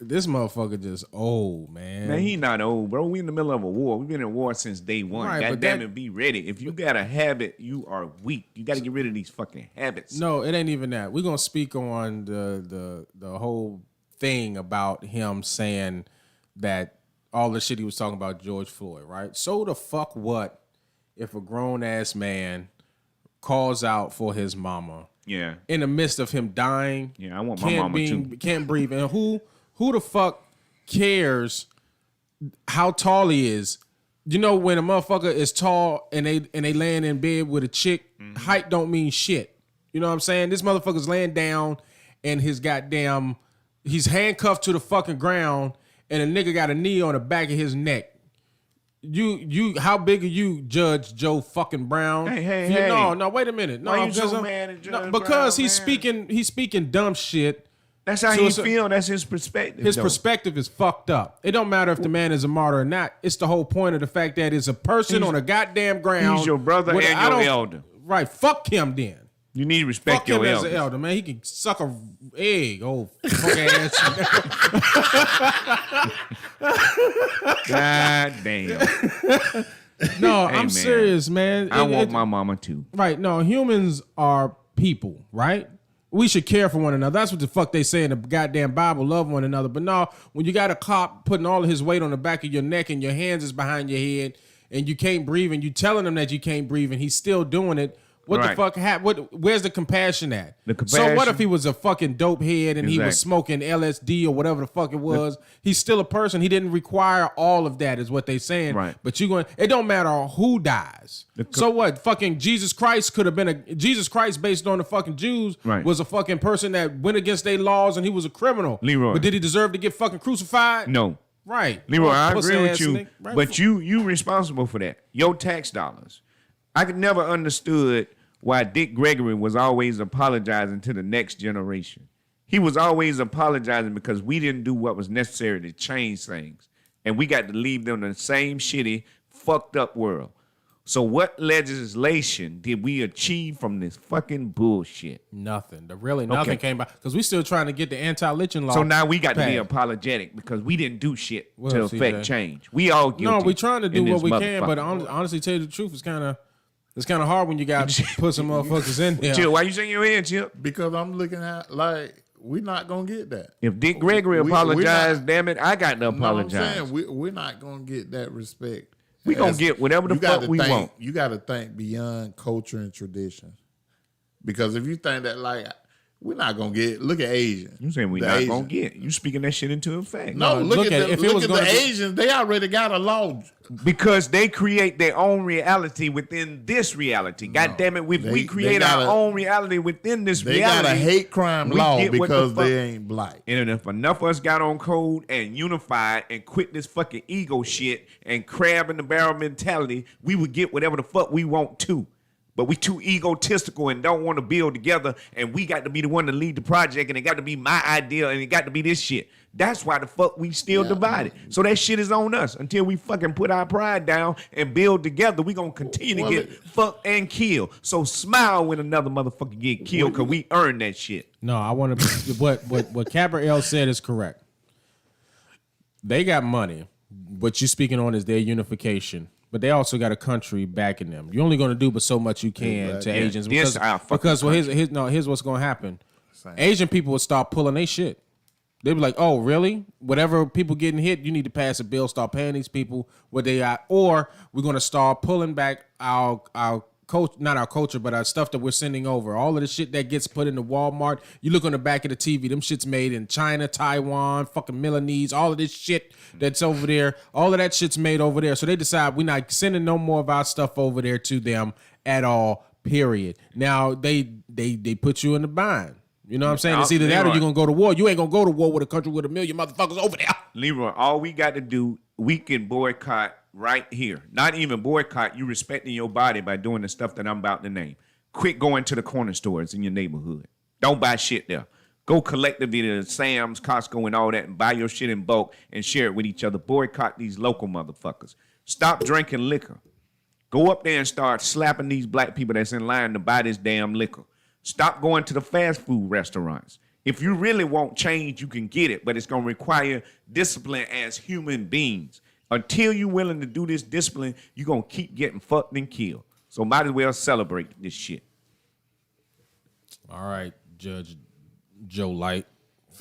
This motherfucker just old, man. Man, he not old, bro. We in the middle of a war. We've been in war since day one. Right, God but damn that- it, be ready. If you got a habit, you are weak. You got to get rid of these fucking habits. No, it ain't even that. We're gonna speak on the whole thing about him saying that all the shit he was talking about George Floyd, right? So the fuck what if a grown ass man calls out for his mama? Yeah. In the midst of him dying. Yeah, I want my mama too. Can't breathe. And who the fuck cares how tall he is? You know, when a motherfucker is tall and they laying in bed with a chick, height don't mean shit. You know what I'm saying? This motherfucker's laying down and he's handcuffed to the fucking ground and a nigga got a knee on the back of his neck. You how big are you, Judge Joe fucking Brown? Hey. No, wait a minute. No, Why you because so mad at Judge because Brown, he's speaking dumb shit. That's how he feel. That's his perspective. His though. perspective is fucked up. It don't matter if the man is a martyr or not. It's the whole point of the fact that it's a person on a goddamn ground. He's your brother and your elder. Right. Fuck him then. You need to respect Fuck him your as an elders. elder, man. He can suck a egg. Oh, fuck ass. God damn. No, Hey, I'm man. serious, man. I want my mama too. Right. No, humans are people, right? We should care for one another. That's what the fuck they say in the goddamn Bible, love one another. But no, when you got a cop putting all of his weight on the back of your neck and your hands is behind your head and you can't breathe and you telling him that you can't breathe and he's still doing it, what the Right. fuck where's the compassion at? The So what compassion- if he was a fucking dope head and he was Exactly. smoking LSD or whatever the fuck it was? He's still a person. He didn't require all of that is what they saying. Right. But it don't matter who dies. So what? Fucking Jesus Christ could have been Jesus Christ based on the fucking Jews Right. was a fucking person that went against their laws and he was a criminal. Leroy. But did he deserve to get fucking crucified? No. Right. Leroy, I Pussy agree with ass you, nigga. Right. but you responsible for that. Your tax dollars. I could never understood why Dick Gregory was always apologizing to the next generation. He was always apologizing because we didn't do what was necessary to change things. And we got to leave them in the same shitty, fucked up world. So what legislation did we achieve from this fucking bullshit? Nothing. Nothing came by because we still trying to get the anti-lynching law. So now we got to be passed. apologetic because we didn't do shit Well, to affect CJ. change. We all guilty. No, we trying to do in what this we can, but motherfucker. honestly, tell you the truth, it's kind of hard when you got put some motherfuckers in there. Chip, why you shaking your head, Chip? Because I'm looking at like we're not gonna get that. If Dick Gregory We- apologized, not- damn it, I got to No, I'm apologize. saying we're not gonna get that respect. We gonna get whatever the You gotta fuck we think- want. You got to think beyond culture and tradition, because if you think that like we're not gonna get, look at Asians. You saying we The not Asians. gonna get? You speaking that shit into effect? No, look at if it was the gonna be- Asians. They already got a law. Because they create their own reality within this reality. God damn it, if we They create got our a- own reality within this They reality, got a hate crime we law get what the because fuck- they ain't black. And if enough of us got on code and unified and quit this fucking ego shit and crab in the barrel mentality, we would get whatever the fuck we want to. But we too egotistical and don't want to build together, and we got to be the one to lead the project, and it got to be my idea, and it got to be this shit. That's why the fuck we still divided. So that shit is on us. Until we fucking put our pride down and build together, we gonna continue to get fucked and killed. So smile when another motherfucker get killed, because we earned that shit. No, I want to. What Gabrielle said is correct. They got money. What you're speaking on is their unification. But they also got a country backing them. You're only going to do but so much you can to Asians because here's what's going to happen. Asian people will start pulling their shit. They'll be like, oh, really? Whatever people getting hit, you need to pass a bill, start paying these people what they got, or we're going to start pulling back our not our culture, but our stuff that we're sending over. All of the shit that gets put into Walmart. You look on the back of the TV, them shit's made in China, Taiwan, fucking Milanese, all of this shit that's over there. All of that shit's made over there. So they decide we're not sending no more of our stuff over there to them at all, period. Now, they put you in the bind. You know what I'm saying? It's either that or you're going to go to war. You ain't going to go to war with a country with 1 million motherfuckers over there. Leroy, all we got to do, we can boycott right here. Not even boycott, you respecting your body by doing the stuff that I'm about to name. Quit going to the corner stores in your neighborhood. Don't buy shit there. Go collectively to Sam's, Costco, and all that and buy your shit in bulk and share it with each other. Boycott these local motherfuckers. Stop drinking liquor. Go up there and start slapping these black people that's in line to buy this damn liquor. Stop going to the fast food restaurants. If you really want change, you can get it, but it's going to require discipline as human beings. Until you're willing to do this discipline, you're going to keep getting fucked and killed. So might as well celebrate this shit. All right, Judge Joe Light.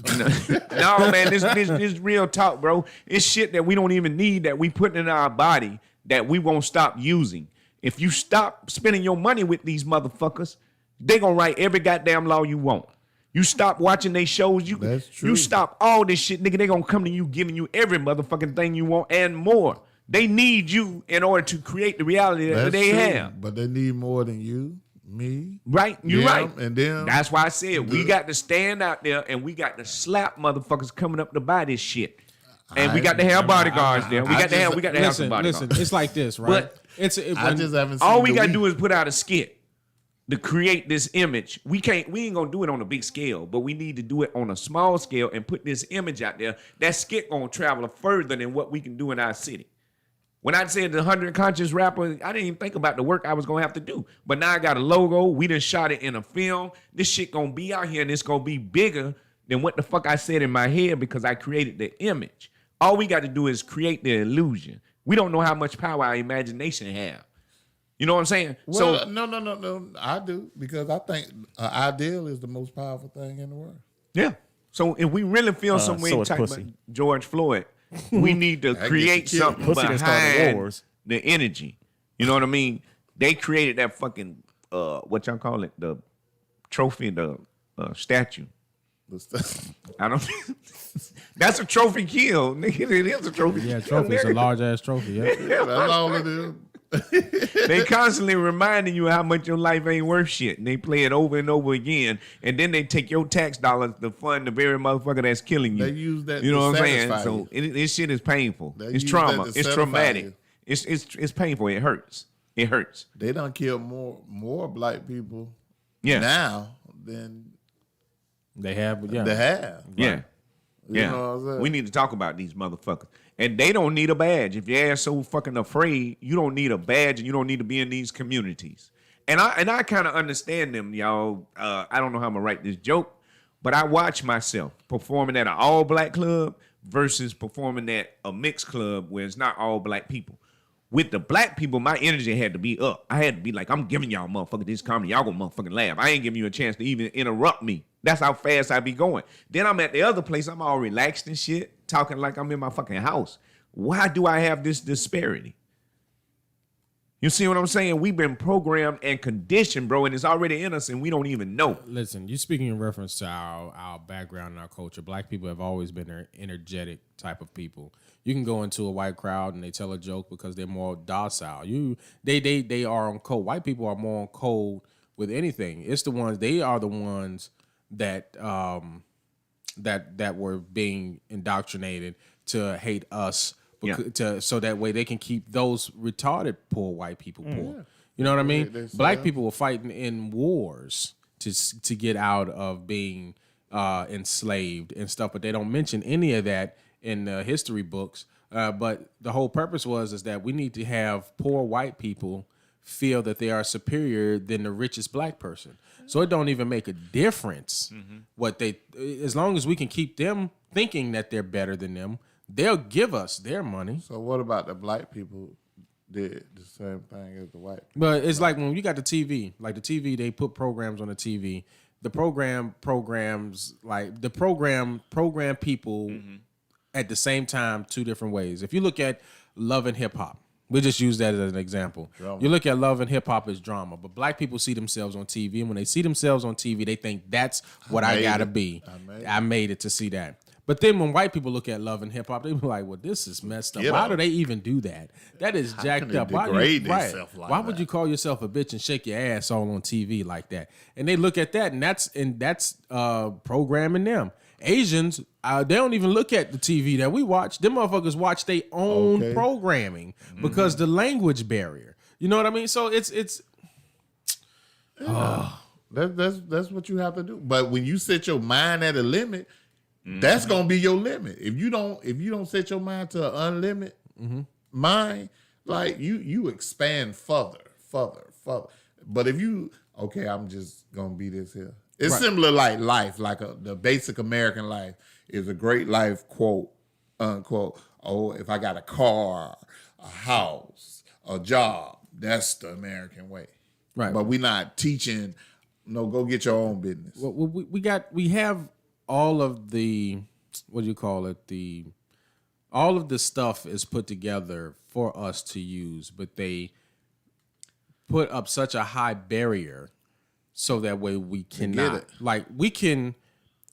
No, man, this real talk, bro. It's shit that we don't even need that we put in our body that we won't stop using. If you stop spending your money with these motherfuckers, they going to write every goddamn law you want. You stop watching they shows, you stop all this shit, nigga. They gonna come to you giving you every motherfucking thing you want and more. They need you in order to create the reality that they have. But they need more than you, me. Right, you're right. And them. That's why I said we got to stand out there and we got to slap motherfuckers coming up to buy this shit. And we got to have bodyguards there. We got to have some bodyguards. Listen, it's like this, right? But all we got to do is put out a skit to create this image. We ain't gonna do it on a big scale, but we need to do it on a small scale and put this image out there. That skit gonna travel further than what we can do in our city. When I said the 100 Conscious Rapper, I didn't even think about the work I was gonna have to do. But now I got a logo. We done shot it in a film. This shit gonna be out here and it's gonna be bigger than what the fuck I said in my head because I created the image. All we got to do is create the illusion. We don't know how much power our imagination have. You know what I'm saying? Well, no. I do, because I think ideal is the most powerful thing in the world. Yeah. So if we really feel some way type of George Floyd, we need to create something behind the energy. You know what I mean? They created that fucking what y'all call it, the trophy, the statue. I don't. That's a trophy kill, nigga. It is a trophy. Yeah, trophy. It's a large ass trophy. Yeah, that's all it is. They constantly reminding you how much your life ain't worth shit, and they play it over and over again, and then they take your tax dollars to fund the very motherfucker that's killing you. They use that. You know what I'm saying? You. So this shit is painful. It's trauma. It's traumatic. It's painful. It hurts. It hurts. They done kill more black people now than they have. Yeah. They have. Yeah. You know what I'm saying? We need to talk about these motherfuckers. And they don't need a badge. If your ass so fucking afraid, you don't need a badge and you don't need to be in these communities. And I kind of understand them, y'all. I don't know how I'm going to write this joke, but I watch myself performing at an all-black club versus performing at a mixed club where it's not all black people. With the black people, my energy had to be up. I had to be like, I'm giving y'all motherfucking this comedy. Y'all gonna motherfucking laugh. I ain't giving you a chance to even interrupt me. That's how fast I be going. Then I'm at the other place. I'm all relaxed and shit, talking like I'm in my fucking house. Why do I have this disparity? You see what I'm saying? We've been programmed and conditioned, bro, and it's already in us, and we don't even know. Listen, you speaking in reference to our background and our culture. Black people have always been an energetic type of people. You can go into a white crowd and they tell a joke because they're more docile. They are on code. White people are more on code with anything. It's the ones. They are the ones that that were being indoctrinated to hate us. So that way they can keep those retarded poor white people poor. You know what I mean? They Black sell. people were fighting in wars to get out of being enslaved and stuff, but they don't mention any of that in the history books. But the whole purpose is that we need to have poor white people feel that they are superior than the richest black person. So it don't even make a difference what they, as long as we can keep them thinking that they're better than them, they'll give us their money. So what about the black people did the same thing as the white people? But it's like when you got the TV, like the TV, they put programs on the TV. The programs like the program people at the same time 2 different ways. If you look at Love and Hip Hop, we just use that as an example. Drama. You look at Love and Hip Hop as drama, but black people see themselves on TV, and when they see themselves on TV, they think that's what I gotta be. I made it to see that. But then when white people look at Love and Hip Hop, they be like, "Well, this is messed up. Get Why up. do they even do that? That is How jacked can they up. Why degrade themselves like Why would that? you call yourself a bitch and shake your ass all on TV like that?" And they look at that, and that's programming them. Asians, they don't even look at the TV that we watch. Them motherfuckers watch their own programming because the language barrier. You know what I mean? So it's That's what you have to do. But when you set your mind at a limit, that's gonna be your limit. If you don't set your mind to an unlimited mind, like you expand further. But if you I'm just gonna be this here. It's Right. similar like life, like the basic American life is a great life, quote unquote. Oh, if I got a car, a house, a job, that's the American way. Right. But we're not teaching. No, go get your own business. Well, we have all of the all of the stuff is put together for us to use, but they put up such a high barrier so that way we cannot it. like we can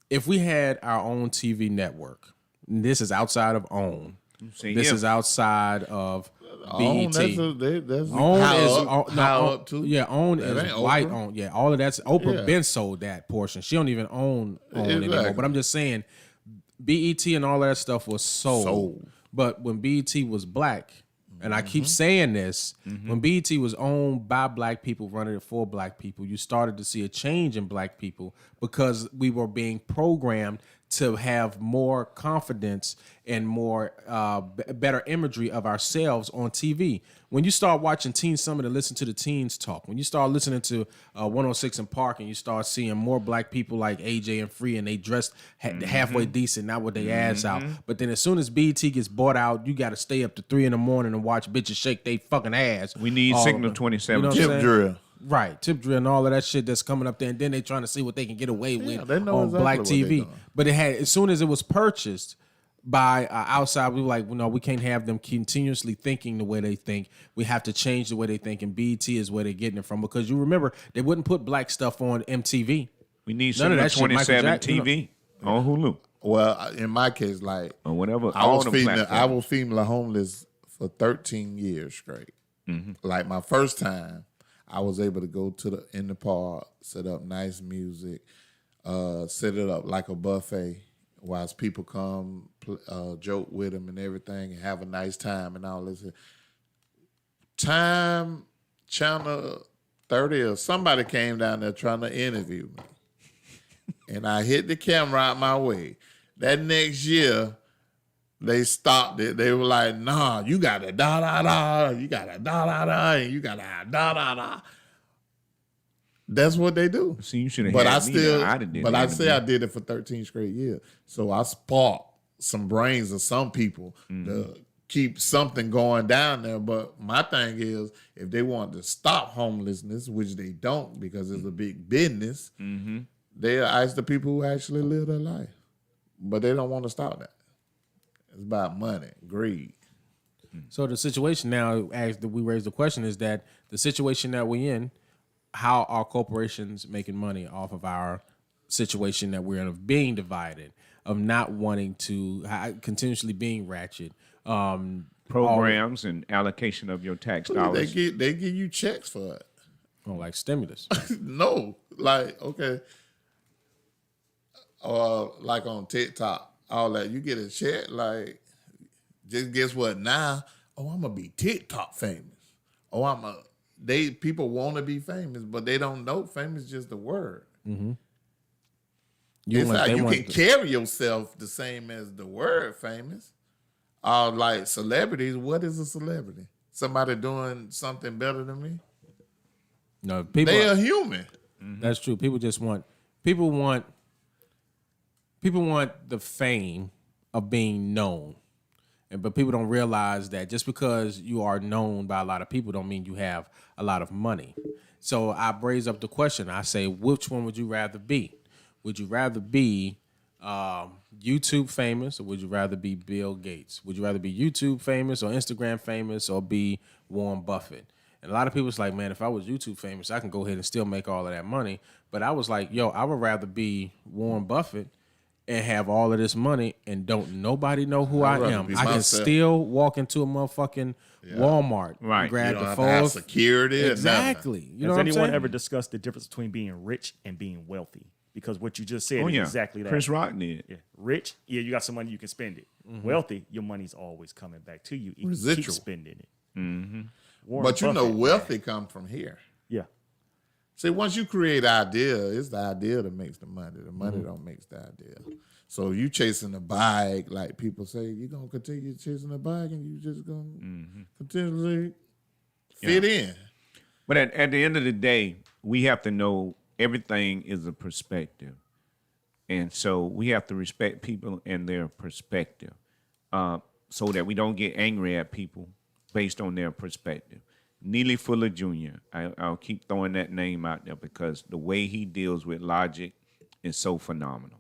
if we had our own TV network. This is outside of OWN. This is outside of BET. That's OWN high is up, high up too. Yeah, OWN That is ain't white Oprah. OWN. Yeah, all of that's Oprah Yeah. been sold that portion. She don't even own anymore. Exactly. But I'm just saying, BET and all that stuff was sold. But when BET was black, and I keep saying this, when BET was owned by black people, running it for black people, you started to see a change in black people because we were being programmed to have more confidence and more better imagery of ourselves on TV. When you start watching Teen Summit and listen to the teens talk, when you start listening to 106 in Park and you start seeing more black people like AJ and Free and they dressed halfway decent, not with their ass out. But then as soon as BET gets bought out, you got to stay up to 3 a.m. and watch bitches shake they fucking ass. We need All Signal of it. 27. You know what I'm Tip saying? drill. Right, tip drill and all of that shit that's coming up there, and then they trying to see what they can get away with they know on exactly black what they TV. doing. But it had as soon as it was purchased by outside, we were like, well, no, we can't have them continuously thinking the way they think. We have to change the way they think, and BET is where they're getting it from. Because you remember, they wouldn't put black stuff on MTV. We need None of Signal that shit, Michael 27 Jackson, TV on Hulu Well, in my case, like or whatever. I all was the feeding platforms. the homeless for 13 years straight. Like my first time, I was able to go in the park, set up nice music, set it up like a buffet, whilst people come joke with them and everything, and have a nice time and all this. Time Channel 30 or somebody came down there trying to interview me, and I hit the camera out my way. That next year, they stopped it. They were like, "Nah, you got a da da da, you got a da da da, and you got a da da da." That's what they do. See, you should have. But had I me still, there. I done did but that I say I interview. did it for 13 straight years. So I sparked some brains of some people to keep something going down there. But my thing is, if they want to stop homelessness, which they don't because it's a big business, they'll ask the people who actually live their life. But they don't want to stop that. It's about money, greed. So the situation now, as we raised the question, is that the situation that we're in, how are corporations making money off of our situation that we're in of being divided, of not wanting to continuously being ratchet, programs and allocation of your tax dollars. They give you checks for it. Oh, like stimulus. No, like okay, like on TikTok, all that you get a check. Like, just guess what? Now, I'm gonna be TikTok famous. I'm a people want to be famous, but they don't know famous is just the word. Mm-hmm. It's like you can carry yourself the same as the word famous. Like celebrities, what is a celebrity? Somebody doing something better than me? No, people. They are human. That's true. People want the fame of being known. But people don't realize that just because you are known by a lot of people don't mean you have a lot of money. So I raise up the question. I say, which one would you rather be? Would you rather be YouTube famous, or would you rather be Bill Gates? Would you rather be YouTube famous or Instagram famous or be Warren Buffett? And a lot of people's like, man, if I was YouTube famous, I can go ahead and still make all of that money. But I was like, yo, I would rather be Warren Buffett and have all of this money and don't nobody know who I am. I can still walk into a motherfucking Walmart, right? You Grab don't the have to have phone. security. Exactly. You know Has what I'm anyone saying? ever discussed the difference between being rich and being wealthy? Because what you just said is exactly that. Chris Rock did. Yeah. Rich, you got some money, you can spend it. Mm-hmm. Wealthy, your money's always coming back to you. You Residual. keep spending it. Mm-hmm. But you know, wealthy come from here. Yeah. See, once you create idea, it's the idea that makes the money. The money don't make the idea. So you chasing a bag, like people say, you're gonna continue chasing a bag, and you just gonna continually fit in. But at the end of the day, we have to know everything is a perspective. And so we have to respect people and their perspective so that we don't get angry at people based on their perspective. Neely Fuller Jr., I'll keep throwing that name out there because the way he deals with logic is so phenomenal.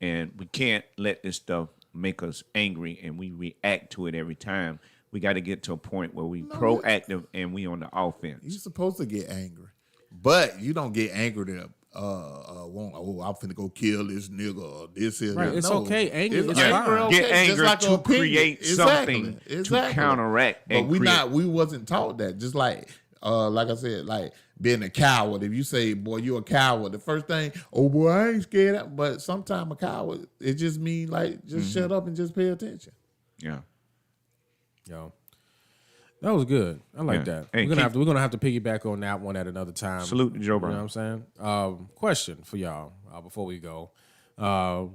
And we can't let this stuff make us angry and we react to it every time. We got to get to a point where we proactive and we on the offense. You're supposed to get angry, but you don't get angry to I'm finna go kill this nigga or this is Right, it's no. okay. Anger is anger fine. okay, Get angry just like to an opinion. create something to counteract. But and create. we wasn't taught that. Just like I said, like being a coward. If you say, boy, you're a coward, the first thing, oh boy, I ain't scared. But sometimes a coward, it just mean like just shut up and just pay attention. Yeah. Yo, that was good. I like that. Hey, we're gonna have to piggyback on that one at another time. Salute to Joe Brown. You know what I'm saying? Question for y'all before we go: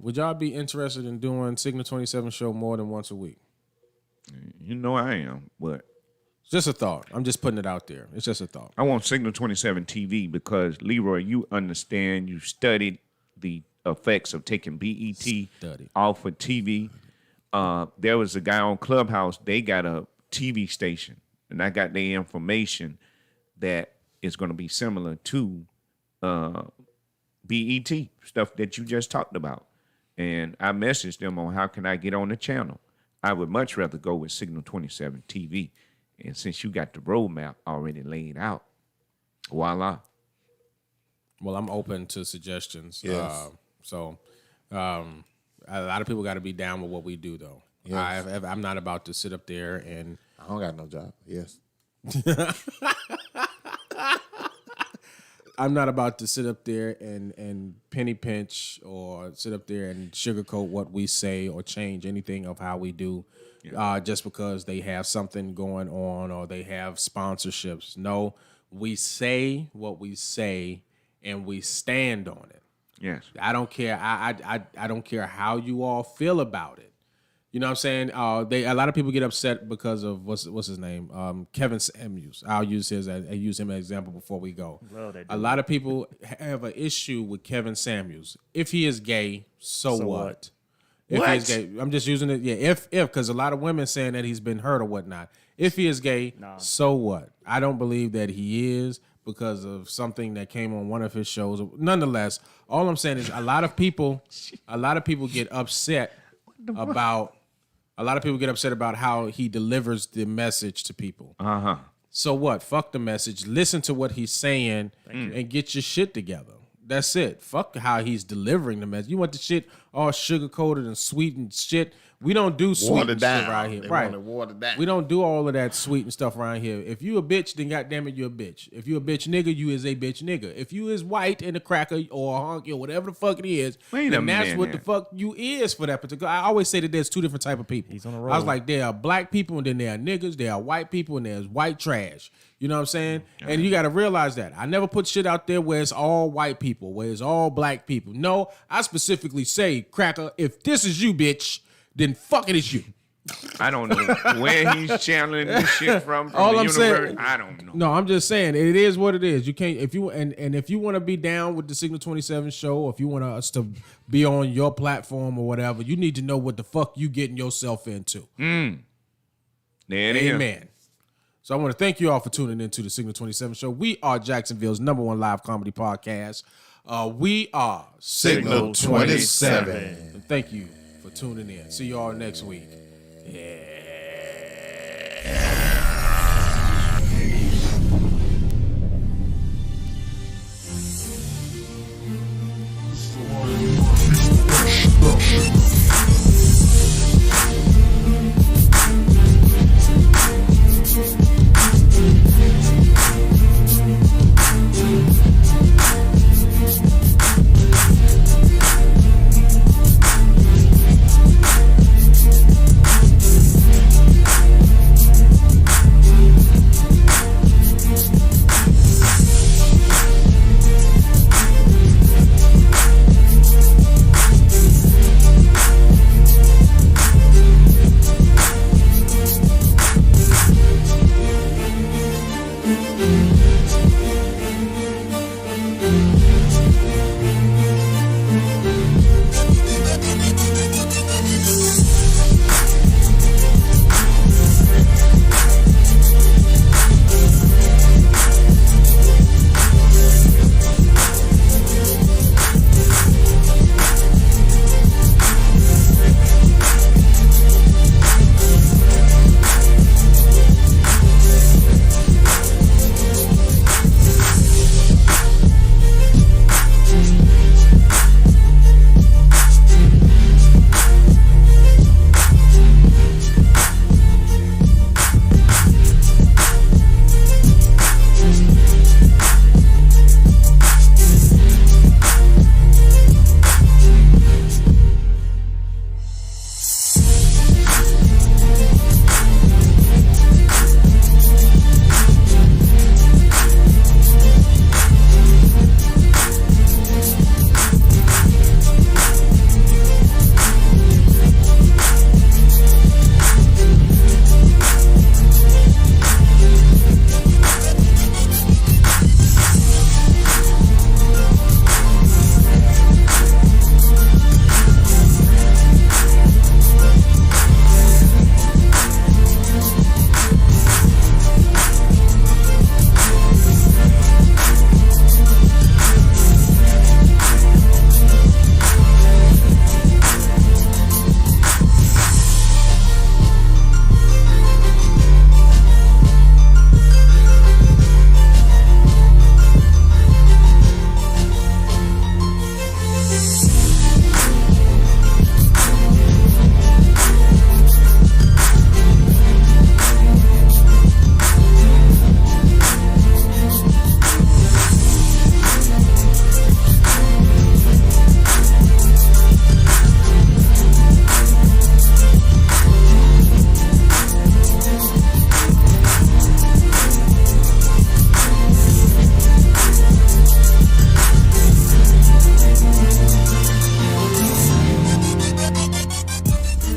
would y'all be interested in doing Signal 27 show more than once a week? You know I am, but it's just a thought. I'm just putting it out there. It's just a thought. I want Signal 27 TV because Leroy, you understand. You studied the effects of taking BET off of TV. There was a guy on Clubhouse. They got a TV station, and I got their information that is going to be similar to BET stuff that you just talked about. And I messaged them on how can I get on the channel. I would much rather go with Signal 27 TV. And since you got the roadmap already laid out, voila. Well, I'm open to suggestions. Yes. A lot of people got to be down with what we do, though. Yes. I'm not about to sit up there and I don't got no job. Yes. I'm not about to sit up there and penny pinch or sit up there and sugarcoat what we say or change anything of how we do just because they have something going on or they have sponsorships. No, we say what we say and we stand on it. Yes. I don't care. I don't care how you all feel about it. You know what I'm saying? A lot of people get upset because of what's his name? Kevin Samuels. I'll use him as an example before we go. A lot of people have an issue with Kevin Samuels. If he is gay, so what? If he is gay, I'm just using it. Yeah, if because a lot of women saying that he's been hurt or whatnot. If he is gay, so what? I don't believe that he is because of something that came on one of his shows. Nonetheless, all I'm saying is a lot of people get upset about. A lot of people get upset about how he delivers the message to people. Uh-huh. So what? Fuck the message. Listen to what he's saying and get your shit together. That's it. Fuck how he's delivering the message. You want the shit all sugar coated and sweet and shit. We don't do sweet Watered and down. shit around here. They Right. want it watered down. We don't do all of that sweet and stuff around here. If you a bitch, then goddamn it, you a bitch. If you a bitch nigga, you is a bitch nigga. If you is white and a cracker or a honky or whatever the fuck it is, Wait a then that's what minute. the fuck you is for that particular. I always say that there's two different type of people. He's on the I was road. like, there are black people and then there are niggas. There are white people and there's white trash. You know what I'm saying? And you got to realize that. I never put shit out there where it's all white people, where it's all black people. No, I specifically say, cracker, if this is you, bitch, then fuck it is you. I don't know where he's channeling this shit from All the I'm universe. saying, I don't know. No, I'm just saying it is what it is. You can't if you and if you want to be down with the Signal 27 show, or if you want us to be on your platform or whatever, you need to know what the fuck you getting yourself into. There it is. Amen. So I want to thank you all for tuning into the Signal 27 show. We are Jacksonville's #1 live comedy podcast. We are Signal 27. And thank you for tuning in. See you all next week. Yeah.